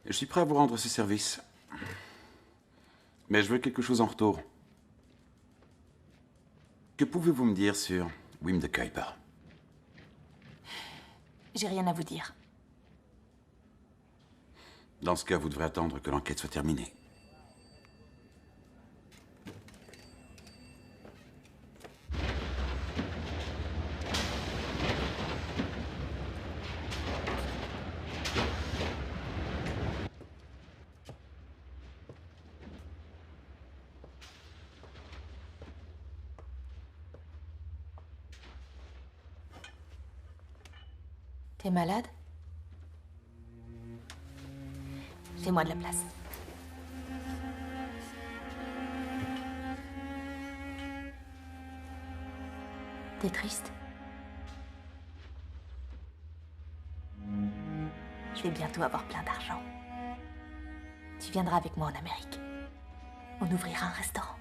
Je suis prêt à vous rendre ce service. Mais je veux quelque chose en retour. Que pouvez-vous me dire sur Wim de Kuiper? J'ai rien à vous dire. Dans ce cas, vous devrez attendre que l'enquête soit terminée. T'es malade? Fais-moi de la place. T'es triste? Je vais bientôt avoir plein d'argent. Tu viendras avec moi en Amérique. On ouvrira un restaurant.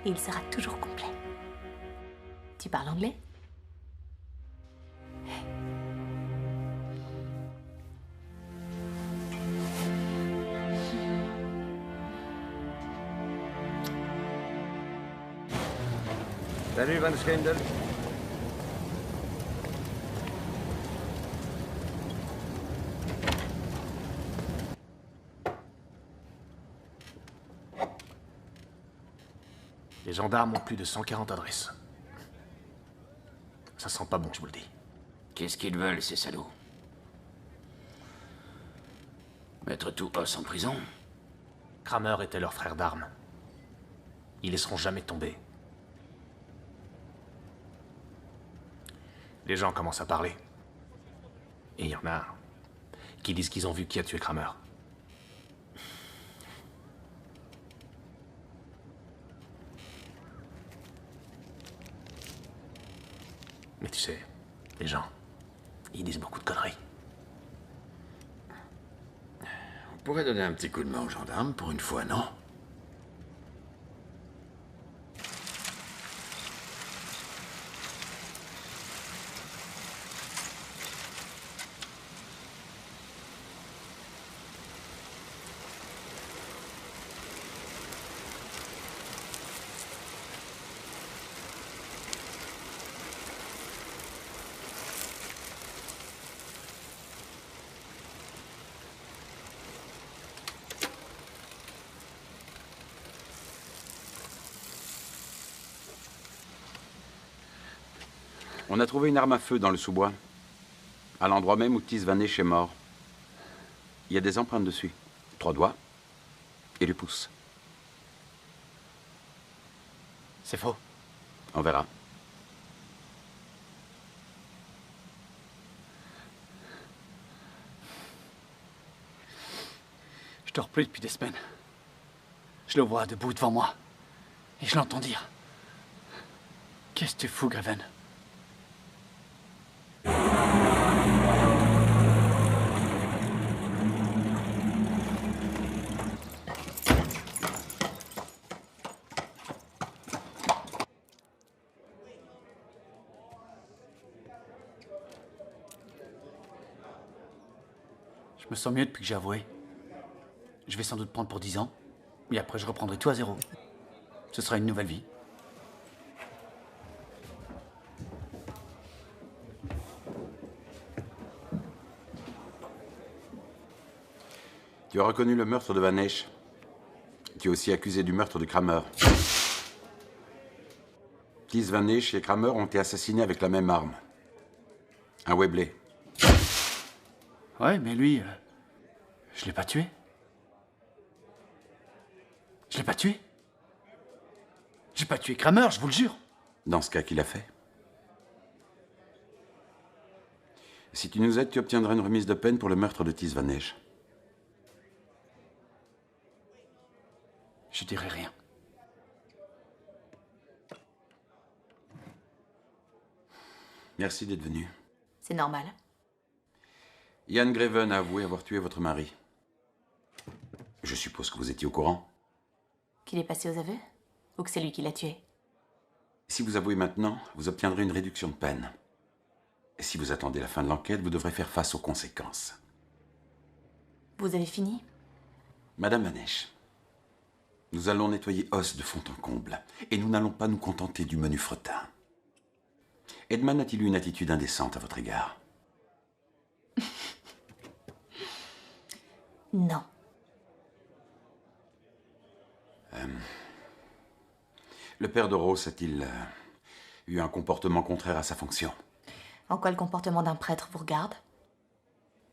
Et il sera toujours complet. Tu parles anglais? Salut, Van Schendel. Les gendarmes ont plus de 140 adresses. Ça sent pas bon, je vous le dis. Qu'est-ce qu'ils veulent, ces salauds? Mettre tout Oss en prison? Kramer était leur frère d'armes. Ils laisseront jamais tomber. Les gens commencent à parler. Et il y en a qui disent qu'ils ont vu qui a tué Kramer. Mais tu sais, les gens, ils disent beaucoup de conneries. On pourrait donner un petit coup de main aux gendarmes pour une fois, non? On a trouvé une arme à feu dans le sous-bois, à l'endroit même où Tis Van Esch est mort. Il y a des empreintes dessus. 3 doigts et le pouce. C'est faux. On verra. Je dors plus depuis des semaines. Je le vois debout devant moi. Et je l'entends dire. Qu'est-ce que tu fous, Graven? Je me sens mieux depuis que j'ai avoué. Je vais sans doute prendre pour 10 ans. Et après, je reprendrai tout à zéro. Ce sera une nouvelle vie. Tu as reconnu le meurtre de Van Esch. Tu es aussi accusé du meurtre de Kramer. Tis Van Esch et Kramer ont été assassinés avec la même arme. Un Webley. Ouais, mais lui, je l'ai pas tué. Je l'ai pas tué. J'ai pas tué Kramer, je vous le jure. Dans ce cas, qu'il a fait. Si tu nous aides, tu obtiendras une remise de peine pour le meurtre de Tis Van Esch. Je dirai rien. Merci d'être venu. C'est normal. Ian Graven a avoué avoir tué votre mari. Je suppose que vous étiez au courant. Qu'il est passé aux aveux? Ou que c'est lui qui l'a tué? Si vous avouez maintenant, vous obtiendrez une réduction de peine. Et si vous attendez la fin de l'enquête, vous devrez faire face aux conséquences. Vous avez fini? Madame Van Esch, nous allons nettoyer Oss de fond en comble. Et nous n'allons pas nous contenter du menu fretin. Edman a-t-il eu une attitude indécente à votre égard? Non. Le père de Rose a-t-il eu un comportement contraire à sa fonction? En quoi le comportement d'un prêtre vous regarde?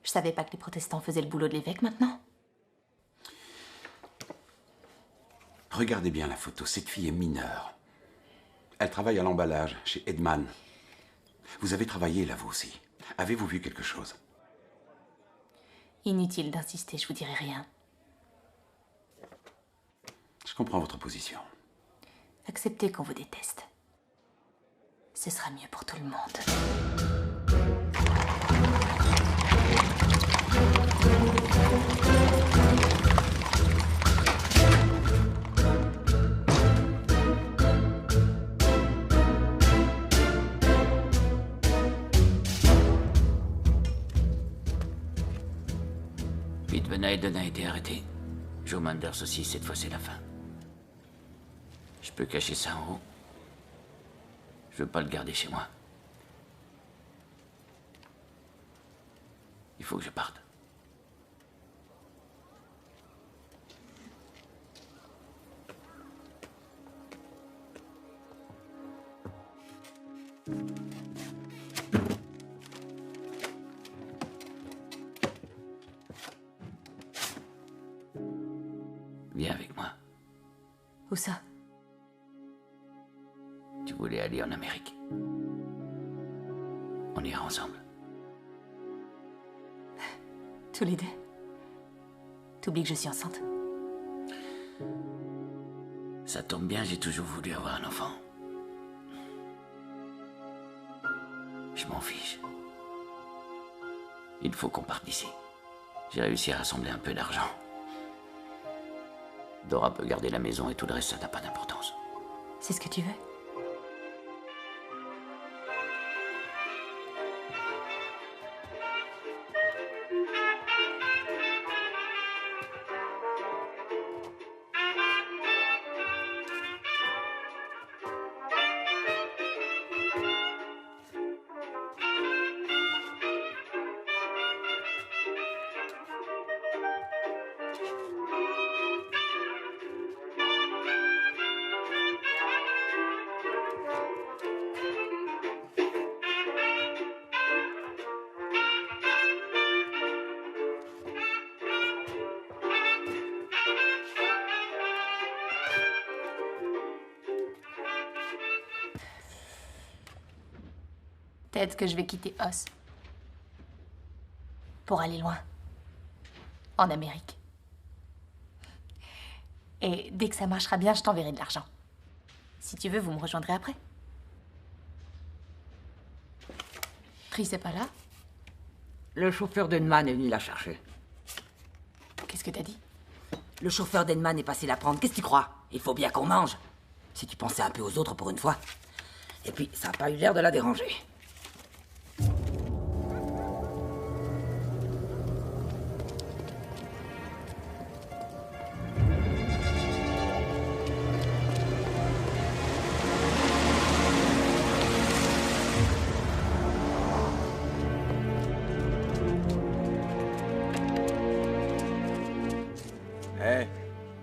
Je savais pas que les protestants faisaient le boulot de l'évêque maintenant. Regardez bien la photo, cette fille est mineure. Elle travaille à l'emballage, chez Edman. Vous avez travaillé là, vous aussi. Avez-vous vu quelque chose? Inutile d'insister, je vous dirai rien. Je comprends votre position. Acceptez qu'on vous déteste. Ce sera mieux pour tout le monde. Pete Venayden a été arrêté. Joe Manders aussi, cette fois c'est la fin. Je peux cacher ça en haut. Je veux pas le garder chez moi. Il faut que je parte. Viens avec moi. Où ça? Tu voulais aller en Amérique. On ira ensemble. Tous les deux. T'oublies que je suis enceinte? Ça tombe bien, j'ai toujours voulu avoir un enfant. Je m'en fiche. Il faut qu'on parte d'ici. J'ai réussi à rassembler un peu d'argent. Dora peut garder la maison et tout le reste, ça n'a pas d'importance. C'est ce que tu veux? Peut-être que je vais quitter Oz. Pour aller loin. En Amérique. Et dès que ça marchera bien, je t'enverrai de l'argent. Si tu veux, vous me rejoindrez après. Tri, c'est pas là? Le chauffeur d'Edman est venu la chercher. Qu'est-ce que t'as dit? Le chauffeur d'Edman est passé la prendre. Qu'est-ce que tu crois? Il faut bien qu'on mange. Si tu pensais un peu aux autres pour une fois. Et puis, ça n'a pas eu l'air de la déranger.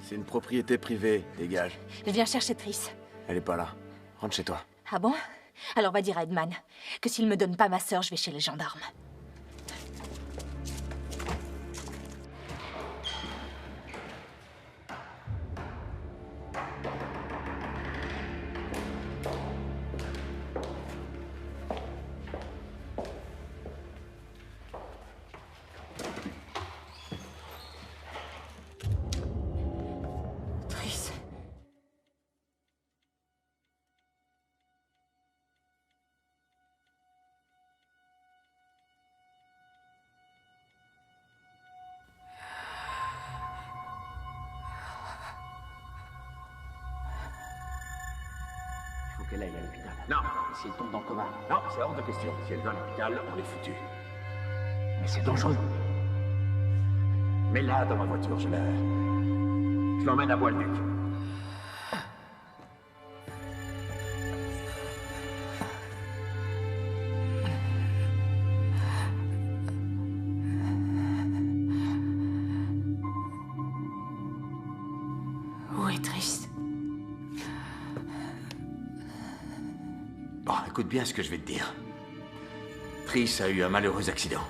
C'est une propriété privée, dégage. Je viens chercher Triss. Elle est pas là. Rentre chez toi. Ah bon? Alors va dire à Edman que s'il me donne pas ma sœur, je vais chez les gendarmes. Qu'elle aille à l'hôpital. Non. Si elle tombe dans le coma. Non, c'est hors de question. Si elle va à l'hôpital, on est foutu. Mais c'est dangereux. Mets-la dans ma voiture, je l'emmène à Bois-le-Duc. Où est Triss? Bon, écoute bien ce que je vais te dire. Triss a eu un malheureux accident.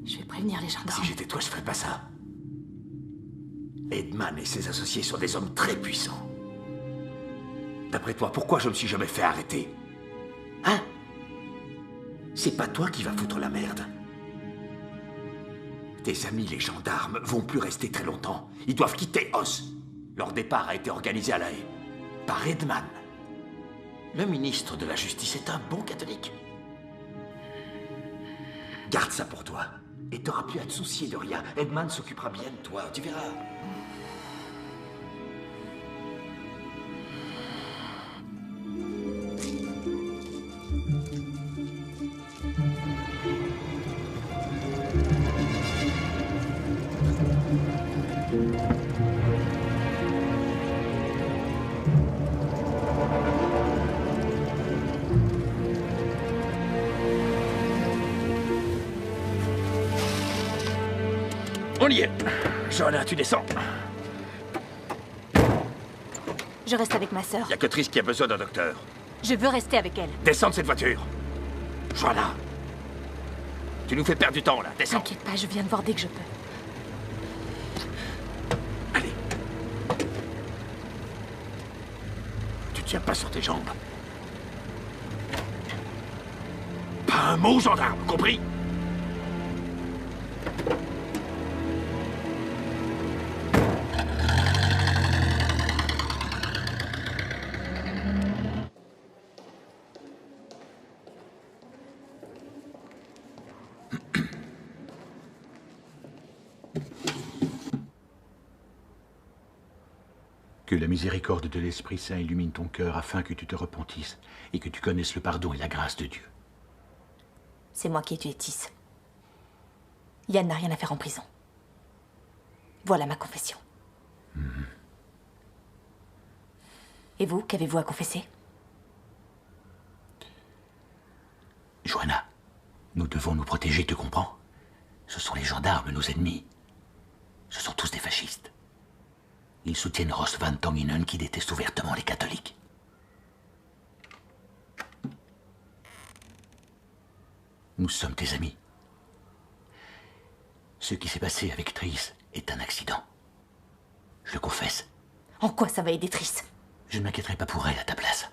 Je vais prévenir les gendarmes. Si j'étais toi, je ferais pas ça. Edman et ses associés sont des hommes très puissants. D'après toi, pourquoi je me suis jamais fait arrêter? Hein? C'est pas toi qui vas foutre la merde. Tes amis, les gendarmes, vont plus rester très longtemps. Ils doivent quitter Oz. Leur départ a été organisé à La Haye. Par Edman. Le ministre de la Justice est un bon catholique. Garde ça pour toi. Et t'auras plus à te soucier de rien. Edman s'occupera bien de toi, tu verras. y est. Johanna, tu descends. Je reste avec ma sœur. Y a que Triss qui a besoin d'un docteur. Je veux rester avec elle. Descends de cette voiture. Johanna. Tu nous fais perdre du temps, là. Descends. T'inquiète pas, je viens de voir dès que je peux. Allez. Tu tiens pas sur tes jambes. Pas un mot, gendarme, compris? Que la miséricorde de l'Esprit Saint illumine ton cœur afin que tu te repentisses et que tu connaisses le pardon et la grâce de Dieu. C'est moi qui ai tué Tis. Yann n'a rien à faire en prison. Voilà ma confession. Et vous, qu'avez-vous à confesser? Johanna, nous devons nous protéger, tu comprends? Ce sont les gendarmes, nos ennemis. Ce sont tous des fascistes. Ils soutiennent Ross Van Tonginen qui déteste ouvertement les catholiques. Nous sommes tes amis. Ce qui s'est passé avec Triss est un accident. Je le confesse. En quoi ça va aider Triss? Je ne m'inquiéterai pas pour elle à ta place.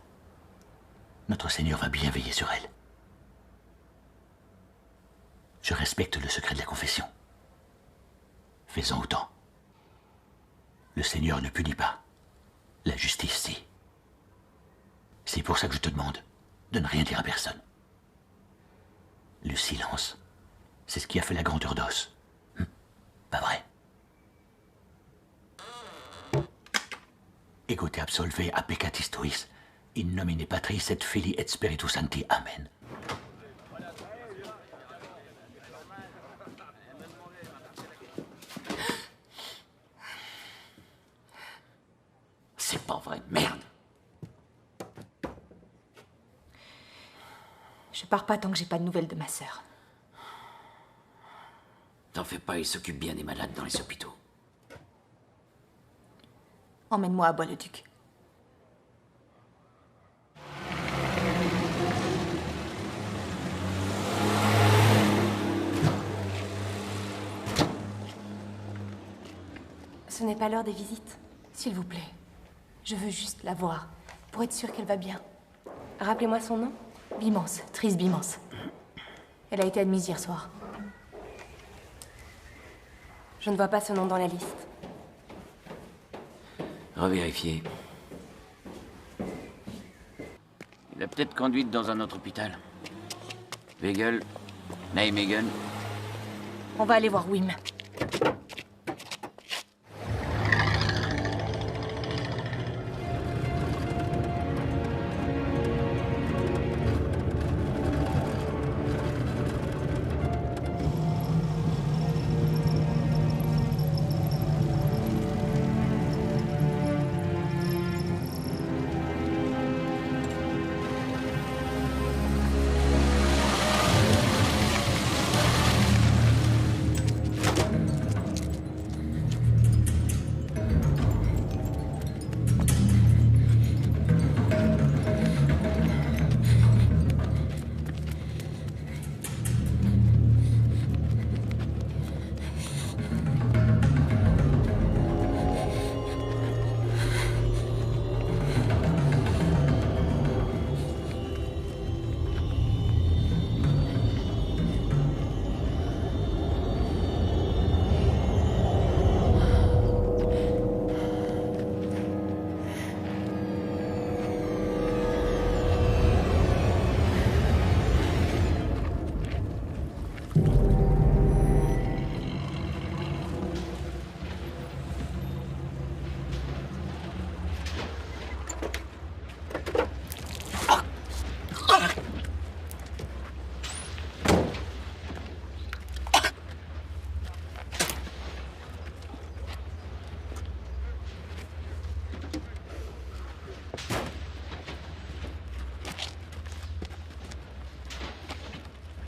Notre Seigneur va bien veiller sur elle. Je respecte le secret de la confession. Fais-en autant. Le Seigneur ne punit pas. La justice, si. C'est pour ça que je te demande de ne rien dire à personne. Le silence, c'est ce qui a fait la grandeur d'Os. Pas vrai? Ego te absolve a peccatis tuis, in nomine Patris et Filii et Spiritus Sancti. Amen. C'est pas vrai, merde. Je pars pas tant que j'ai pas de nouvelles de ma sœur. T'en fais pas, il s'occupe bien des malades dans les hôpitaux. Emmène-moi à Bois-le-Duc. Ce n'est pas l'heure des visites. S'il vous plaît. Je veux juste la voir, pour être sûre qu'elle va bien. Rappelez-moi son nom. Bimance, Triss Bimance. Elle a été admise hier soir. Je ne vois pas ce nom dans la liste. Revérifier. Il a peut-être conduite dans un autre hôpital. Wegel, Nijmegen. On va aller voir Wim.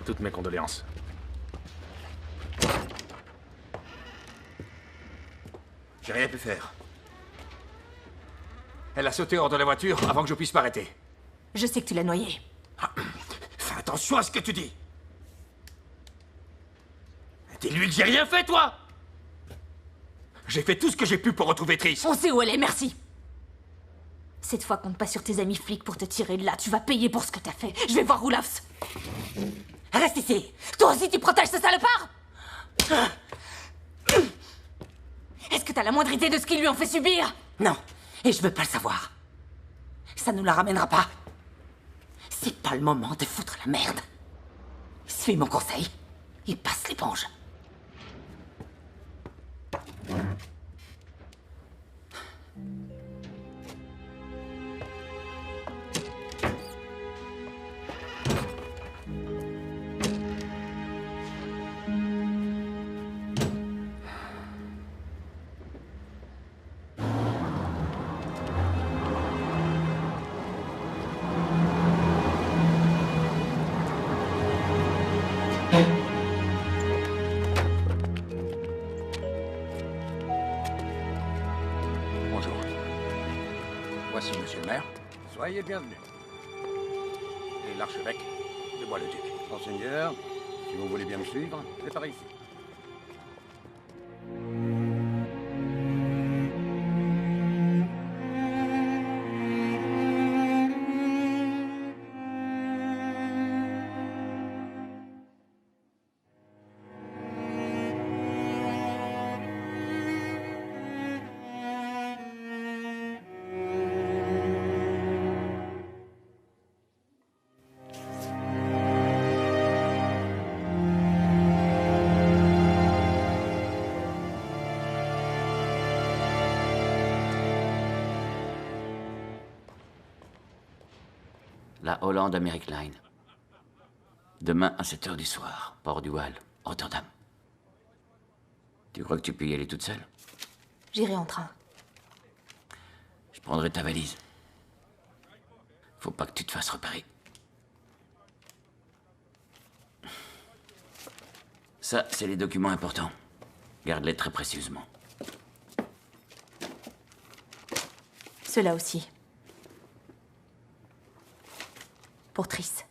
Toutes mes condoléances. J'ai rien pu faire. Elle a sauté hors de la voiture avant que je puisse m'arrêter. Je sais que tu l'as noyée. Fais attention à ce que tu dis. Dis-lui que j'ai rien fait, toi! J'ai fait tout ce que j'ai pu pour retrouver Triss. On sait où elle est, merci. Cette fois, compte pas sur tes amis flics pour te tirer de là. Tu vas payer pour ce que t'as fait. Je vais voir Olafs. Reste ici. Toi aussi, tu protèges ce salopard? Est-ce que t'as la moindre idée de ce qu'ils lui ont fait subir? Non, et je veux pas le savoir. Ça nous la ramènera pas. C'est pas le moment de foutre la merde. Suis mon conseil. Il passe l'éponge. Bonjour. Voici monsieur le maire. Soyez bienvenus. Et l'archevêque de Bois-le-Duc. Monseigneur, si vous voulez bien me suivre, c'est par ici. La Hollande American Line. Demain à 7 h du soir, port du Waal, Rotterdam. Tu crois que tu peux y aller toute seule? J'irai en train. Je prendrai ta valise. Faut pas que tu te fasses repérer. Ça, c'est les documents importants. Garde-les très précieusement. Ceux-là aussi. Pour Triss.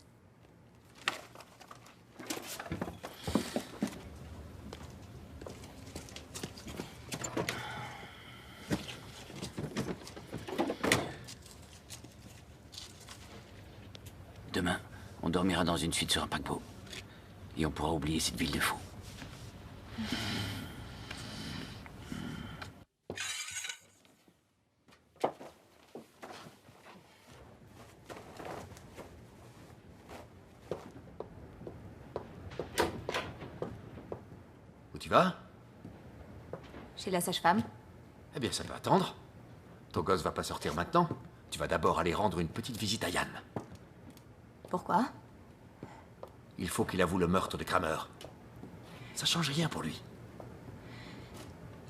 Demain, on dormira dans une suite sur un paquebot. Et on pourra oublier cette ville de fous. Où tu vas? Chez la sage-femme. Eh bien, ça peut attendre. Ton gosse va pas sortir maintenant. Tu vas d'abord aller rendre une petite visite à Yann. Pourquoi? Il faut qu'il avoue le meurtre de Kramer. Ça change rien pour lui.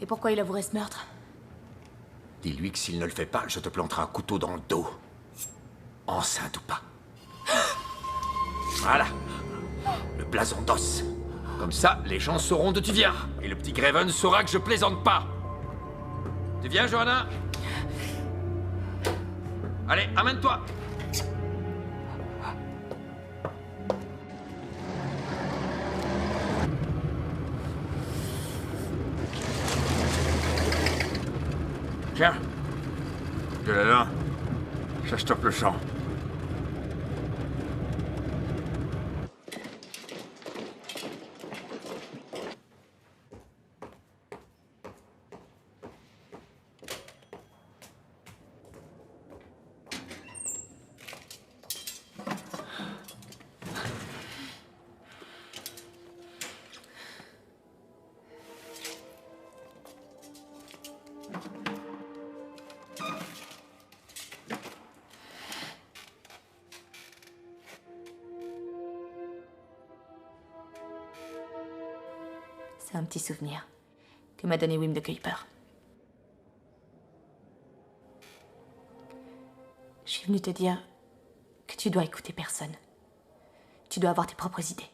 Et pourquoi il avouerait ce meurtre? Dis-lui que s'il ne le fait pas, je te planterai un couteau dans le dos. Enceinte ou pas. Voilà. Le blason d'os. Comme ça, les gens sauront d'où tu viens. Et le petit Graven saura que je plaisante pas. Tu viens, Johanna? Allez, amène-toi. Tiens. De là là. Ça stoppe le sang. C'est un petit souvenir que m'a donné Wim de Kuiper. Je suis venue te dire que tu dois écouter personne. Tu dois avoir tes propres idées.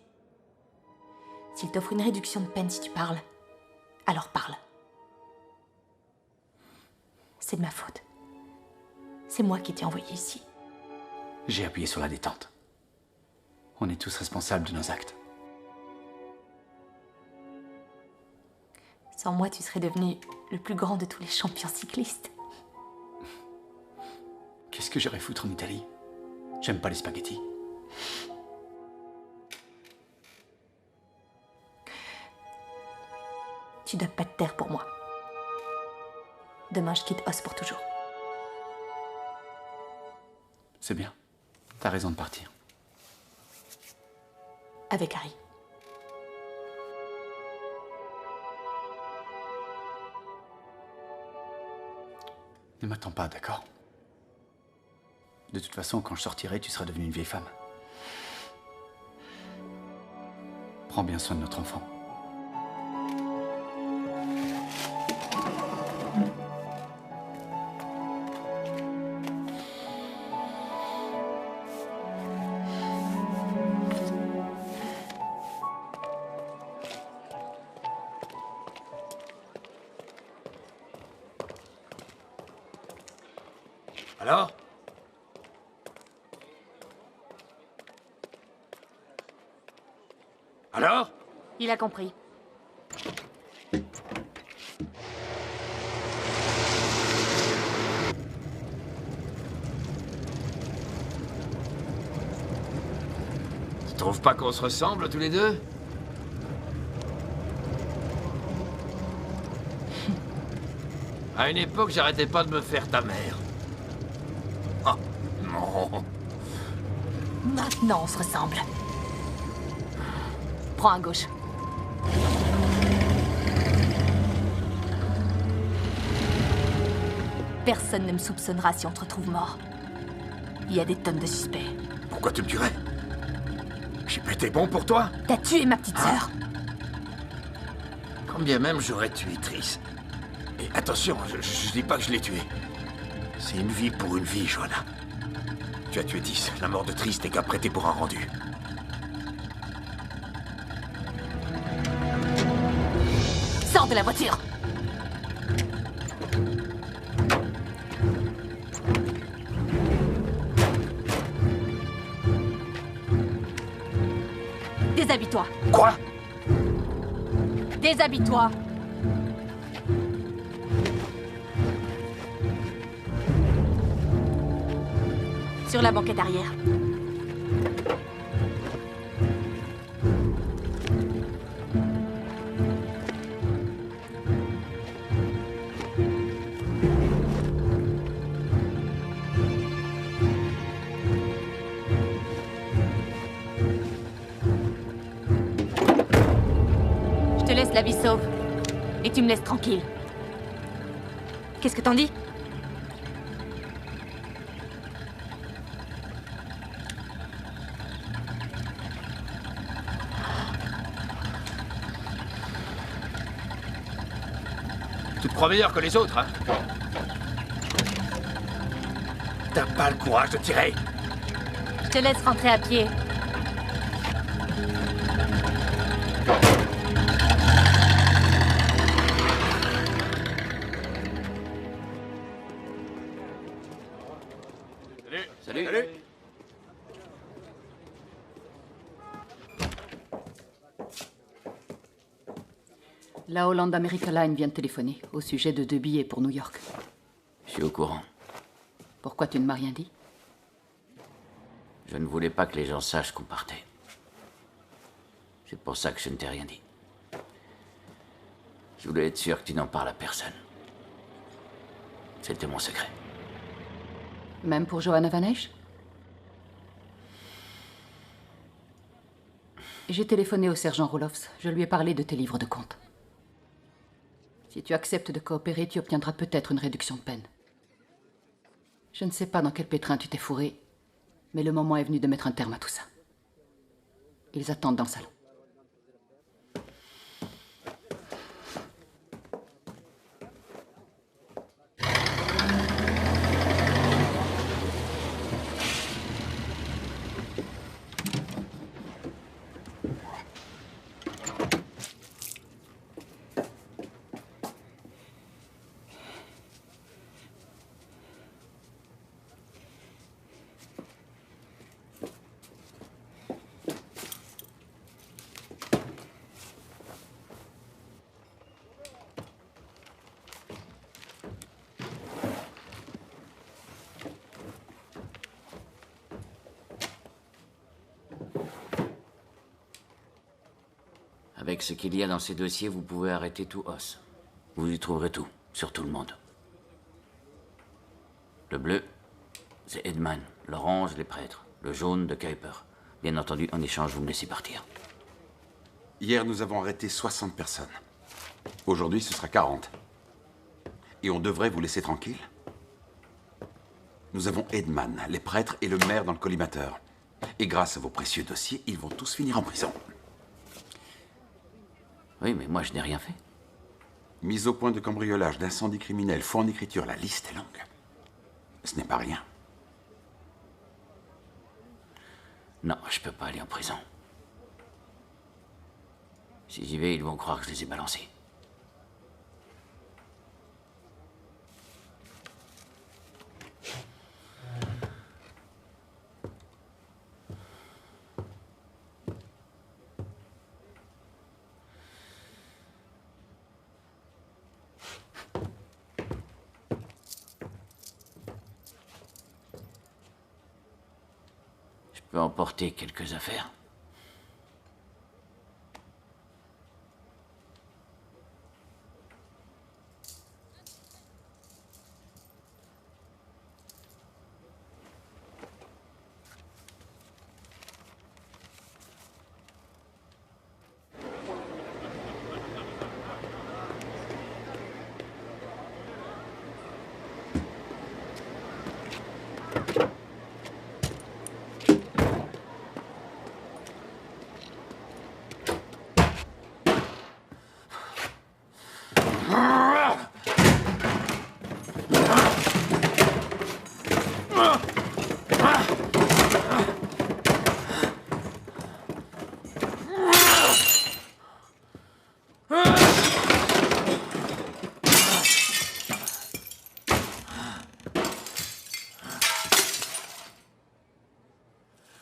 S'il t'offre une réduction de peine si tu parles, alors parle. C'est de ma faute. C'est moi qui t'ai envoyé ici. J'ai appuyé sur la détente. On est tous responsables de nos actes. Sans moi, tu serais devenu le plus grand de tous les champions cyclistes. Qu'est-ce que j'irais foutre en Italie? J'aime pas les spaghettis. Tu dois pas te taire pour moi. Demain, je quitte Oz pour toujours. C'est bien. T'as raison de partir. Avec Harry. Ne m'attends pas, d'accord? De toute façon, quand je sortirai, tu seras devenue une vieille femme. Prends bien soin de notre enfant. Alors? Alors? Il a compris. Tu trouves pas qu'on se ressemble tous les deux? À une époque, j'arrêtais pas de me faire ta mère. Ah, non. Maintenant, on se ressemble. Prends à gauche. Personne ne me soupçonnera si on te retrouve mort. Il y a des tonnes de suspects. Pourquoi tu me tuerais? J'ai pas été bon pour toi? T'as tué ma petite sœur. Quand bien même j'aurais tué Triss. Et attention, je dis pas que je l'ai tué. C'est une vie pour une vie, Johanna. Tu as tué 10. La mort de Triss n'est qu'à prêter pour un rendu. Sors de la voiture! Déshabille-toi. Quoi? Déshabille-toi. Sur la banquette arrière. Je te laisse la vie sauve. Et tu me laisses tranquille. Qu'est-ce que t'en dis? Tu te crois meilleur que les autres, hein? T'as pas le courage de tirer. Je te laisse rentrer à pied. Salut. Salut. La Holland America Line vient de téléphoner au sujet de 2 billets pour New York. Je suis au courant. Pourquoi tu ne m'as rien dit? Je ne voulais pas que les gens sachent qu'on partait. C'est pour ça que je ne t'ai rien dit. Je voulais être sûr que tu n'en parles à personne. C'était mon secret. Même pour Johanna Van Esch? J'ai téléphoné au sergent Roloffs. Je lui ai parlé de tes livres de comptes. Si tu acceptes de coopérer, tu obtiendras peut-être une réduction de peine. Je ne sais pas dans quel pétrin tu t'es fourré, mais le moment est venu de mettre un terme à tout ça. Ils attendent dans le salon. Avec ce qu'il y a dans ces dossiers, vous pouvez arrêter tout os. Vous y trouverez tout, sur tout le monde. Le bleu, c'est Edman. L'orange, les prêtres. Le jaune, de Kuiper. Bien entendu, en échange, vous me laissez partir. Hier, nous avons arrêté 60 personnes. Aujourd'hui, ce sera 40. Et on devrait vous laisser tranquille. Nous avons Edman, les prêtres et le maire dans le collimateur. Et grâce à vos précieux dossiers, ils vont tous finir en prison. Oui, mais moi, je n'ai rien fait. Mise au point de cambriolage, d'incendie criminel, faux en écriture, la liste est longue. Ce n'est pas rien. Non, je peux pas aller en prison. Si j'y vais, ils vont croire que je les ai balancés. Je peux emporter quelques affaires.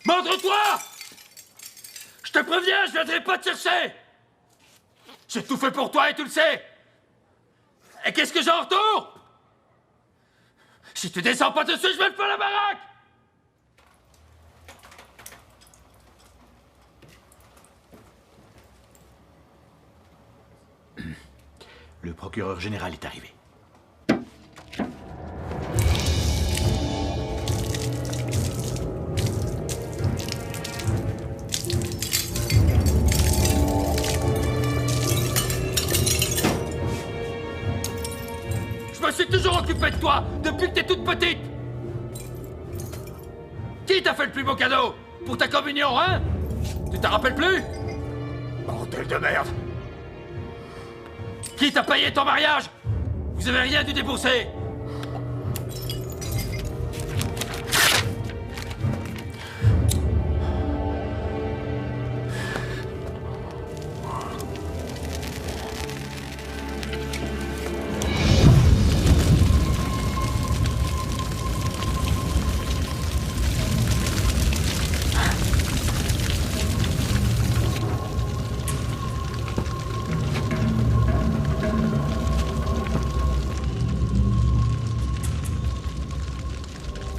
Montre-toi! Je te préviens, je viendrai pas te chercher! J'ai tout fait pour toi et tu le sais! Et qu'est-ce que j'ai en retour? Si tu descends pas dessus, je vais te faire la baraque! Le procureur général est arrivé. Je me suis toujours occupé de toi, depuis que t'es toute petite! Qui t'a fait le plus beau cadeau? Pour ta communion, hein? Tu t'en rappelles plus? Bordel de merde! Qui t'a payé ton mariage? Vous avez rien dû débourser!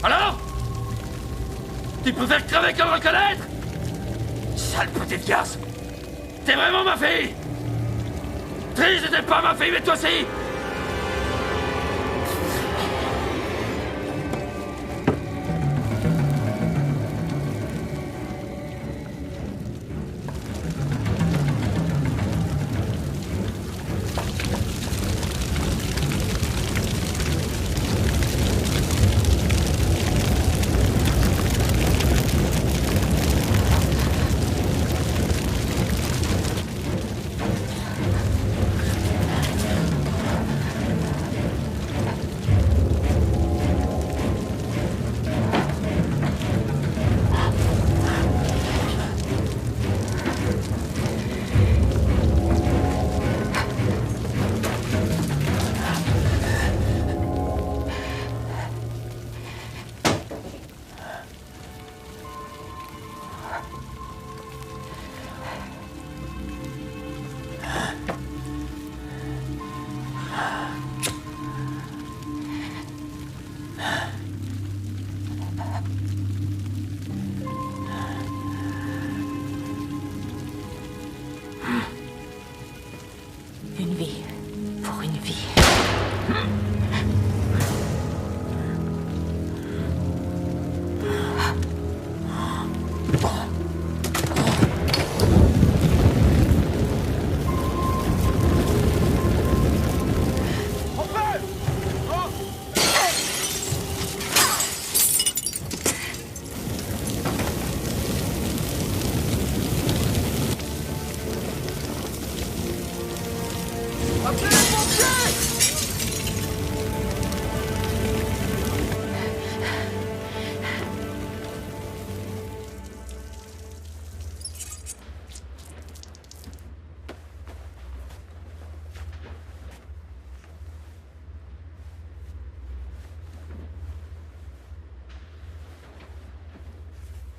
Alors? Tu préfères crever que me reconnaître? Sale petite garce! T'es vraiment ma fille! Trish n'était pas ma fille, mais toi aussi!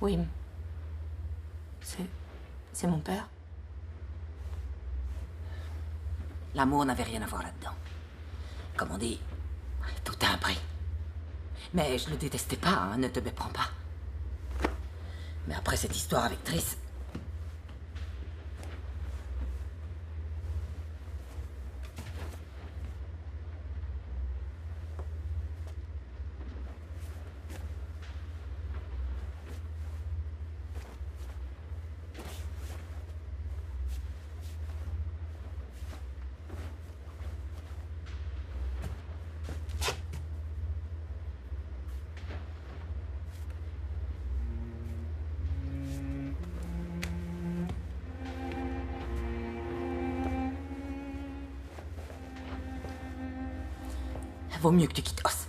Oui. C'est mon père. L'amour n'avait rien à voir là-dedans. Comme on dit, tout a un prix. Mais je le détestais pas, hein, ne te méprends pas. Mais après cette histoire avec Triss... Vaut mieux que tu quittes Oz.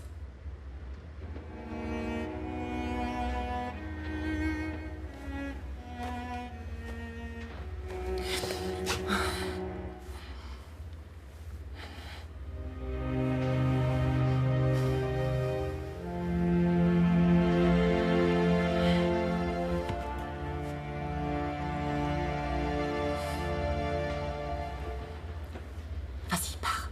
Vas-y, pars.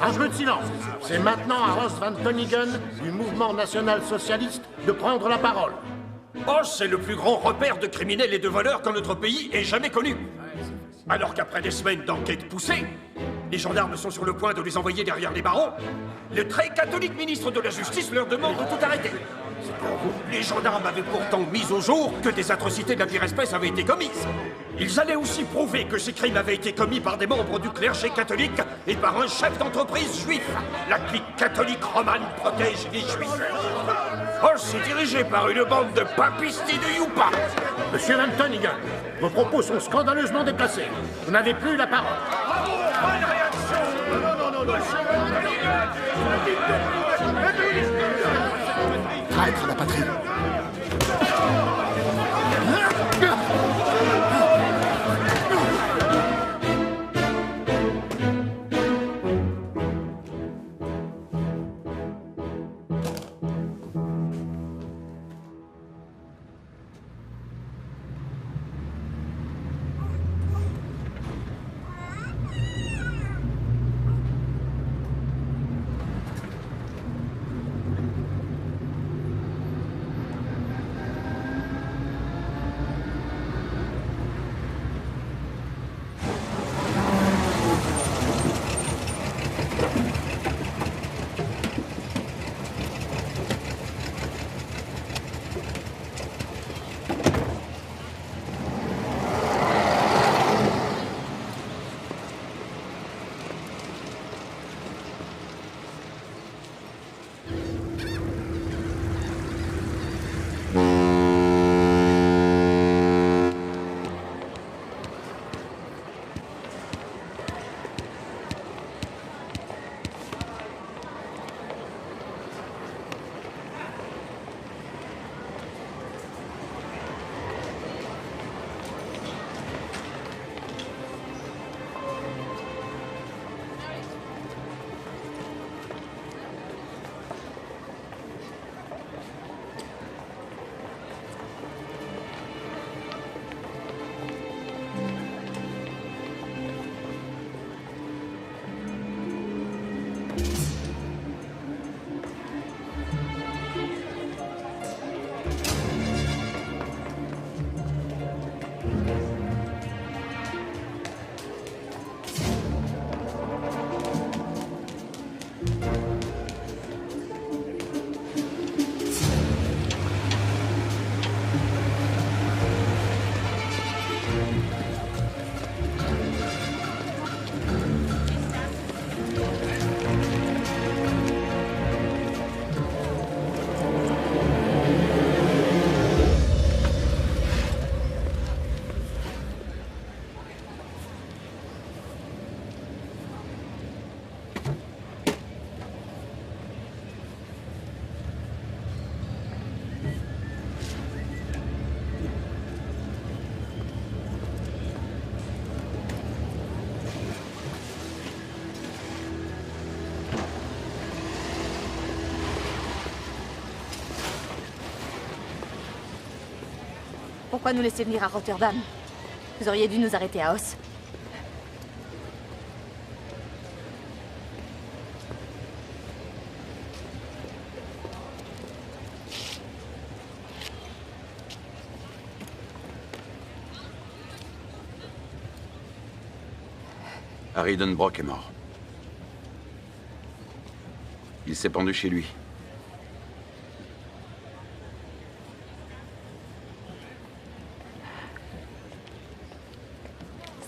Un peu de silence. C'est maintenant à Ross Van Tonigen, du mouvement national-socialiste, de prendre la parole. Oz est le plus grand repère de criminels et de voleurs que notre pays ait jamais connu. Alors qu'après des semaines d'enquête poussée, les gendarmes sont sur le point de les envoyer derrière les barreaux, le très catholique ministre de la Justice leur demande de tout arrêter. Les gendarmes avaient pourtant mis au jour que des atrocités de la pire espèce avaient été commises. Ils allaient aussi prouver que ces crimes avaient été commis par des membres du clergé catholique et par un chef d'entreprise juif. La clique catholique romane protège les juifs. Oz est dirigé par une bande de papistes et de youpas. Monsieur Van Tonigen, vos propos sont scandaleusement déplacés. Vous n'avez plus la parole. Bonne réaction. Non. Traître à la patrie. Pourquoi nous laisser venir à Rotterdam? Vous auriez dû nous arrêter à Os. Harry Denbrock est mort. Il s'est pendu chez lui.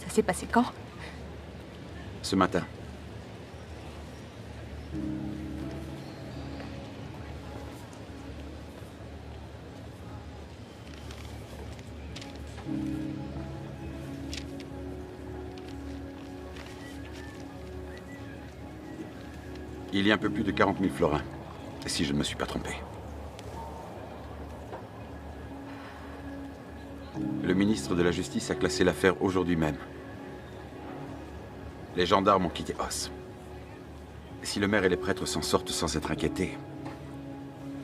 Ça s'est passé quand? Ce matin. Il y a un peu plus de 40 000 florins, si je ne me suis pas trompé. Le ministre de la Justice a classé l'affaire aujourd'hui même. Les gendarmes ont quitté Os. Si le maire et les prêtres s'en sortent sans être inquiétés,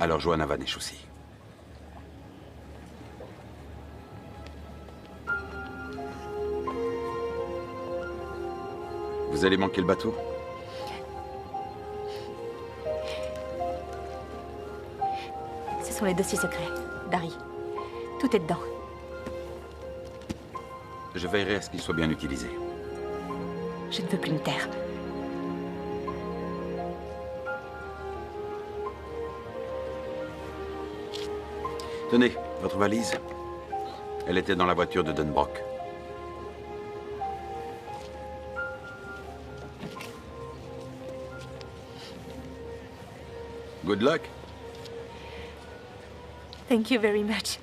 alors Johanna Vanesh aussi. Vous allez manquer le bateau? Ce sont les dossiers secrets d'Harry. Tout est dedans. Je veillerai à ce qu'il soit bien utilisé. Je ne veux plus me taire. Tenez, votre valise. Elle était dans la voiture de Denbrock. Good luck. Thank you very much.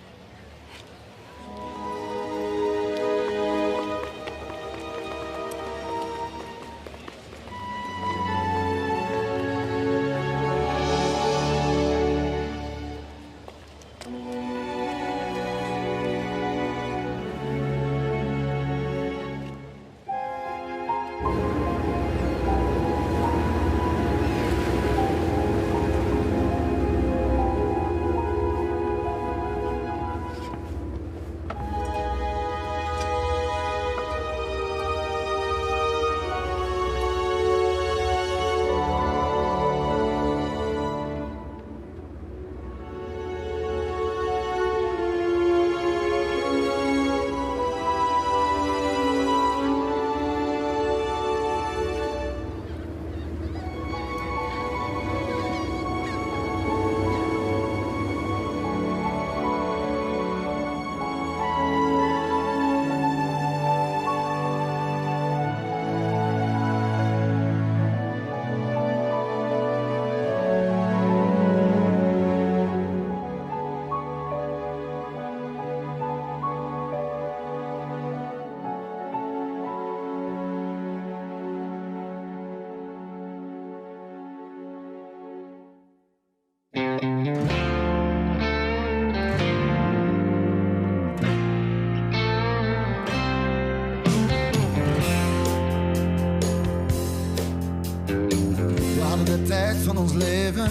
Van ons leven,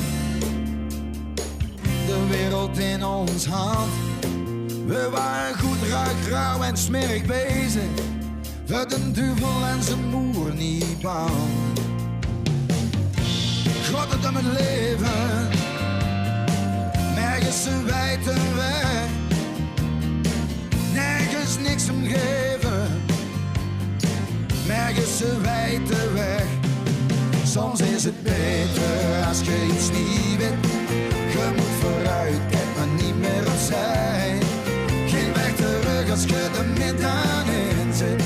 de wereld in ons hand. We waren goed, ruik, rauw en smerig bezig. Voor de duivel en zijn moer niet bang. God het om het leven, nergens een wijte weg. Nergens niks om geven, nergens een wijte weg. Soms is het beter als je iets niet weet. Je moet vooruit, kijk maar niet meer opzij. Geen weg terug als je er middenin zit.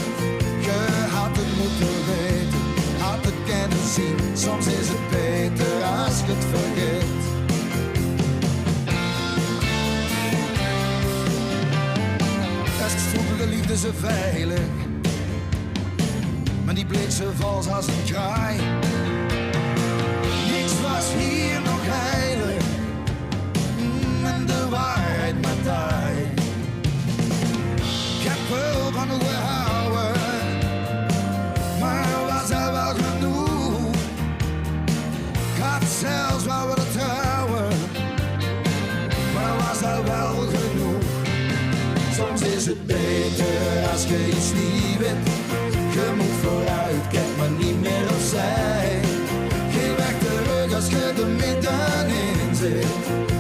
Je had het moeten weten, had het kunnen zien. Soms is het beter als je het vergeet. Best voelde de liefde zo veilig, maar die bleek zo vals als een kraai. Was hier nog heilig, en de waarheid maar taai. Ik heb veel van hoe houden, maar was er wel genoeg? Ik had zelfs wel willen trouwen, maar was er wel genoeg? Soms is het beter als je iets niet weet. Je moet vooruit, kijk maar niet meer opzij. Geen weg terug als je er middenin zit.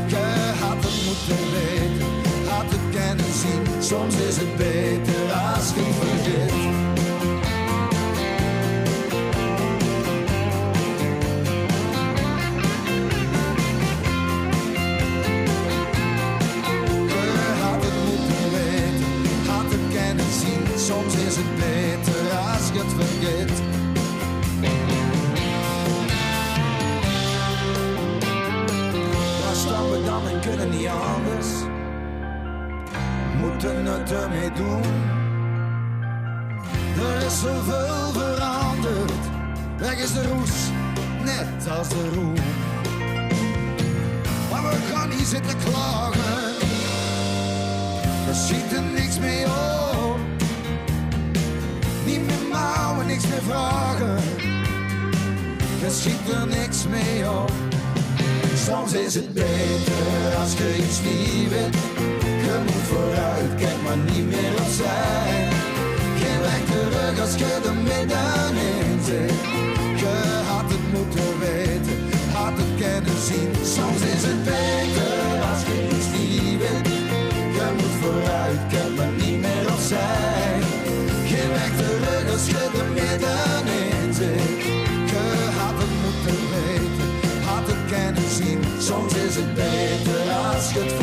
Je had het moeten weten, had het kunnen zien. Soms is het beter als je vergeet. Soms is het beter als je het vergeet. Waar staan we dan en kunnen niet anders? Moeten het ermee doen? Er is zoveel veranderd. Weg is de roes, net als de roem. Maar we gaan niet zitten klagen. Er schiet er niks mee op. Niet meer mouwen, niks meer vragen. Er schiet er niks mee op. Soms is het beter als je iets niet weet. Je moet vooruit, kijk maar niet meer opzij. Geen weg terug als je er middenin zit. Je had het moeten weten, had het kunnen zien. Soms is het beter als je iets niet weet. Je moet vooruit, kijk maar niet meer opzij. Geen weg terug als je er middenin zit. Je had het moeten weten, had het kunnen zien. Soms is het beter als je het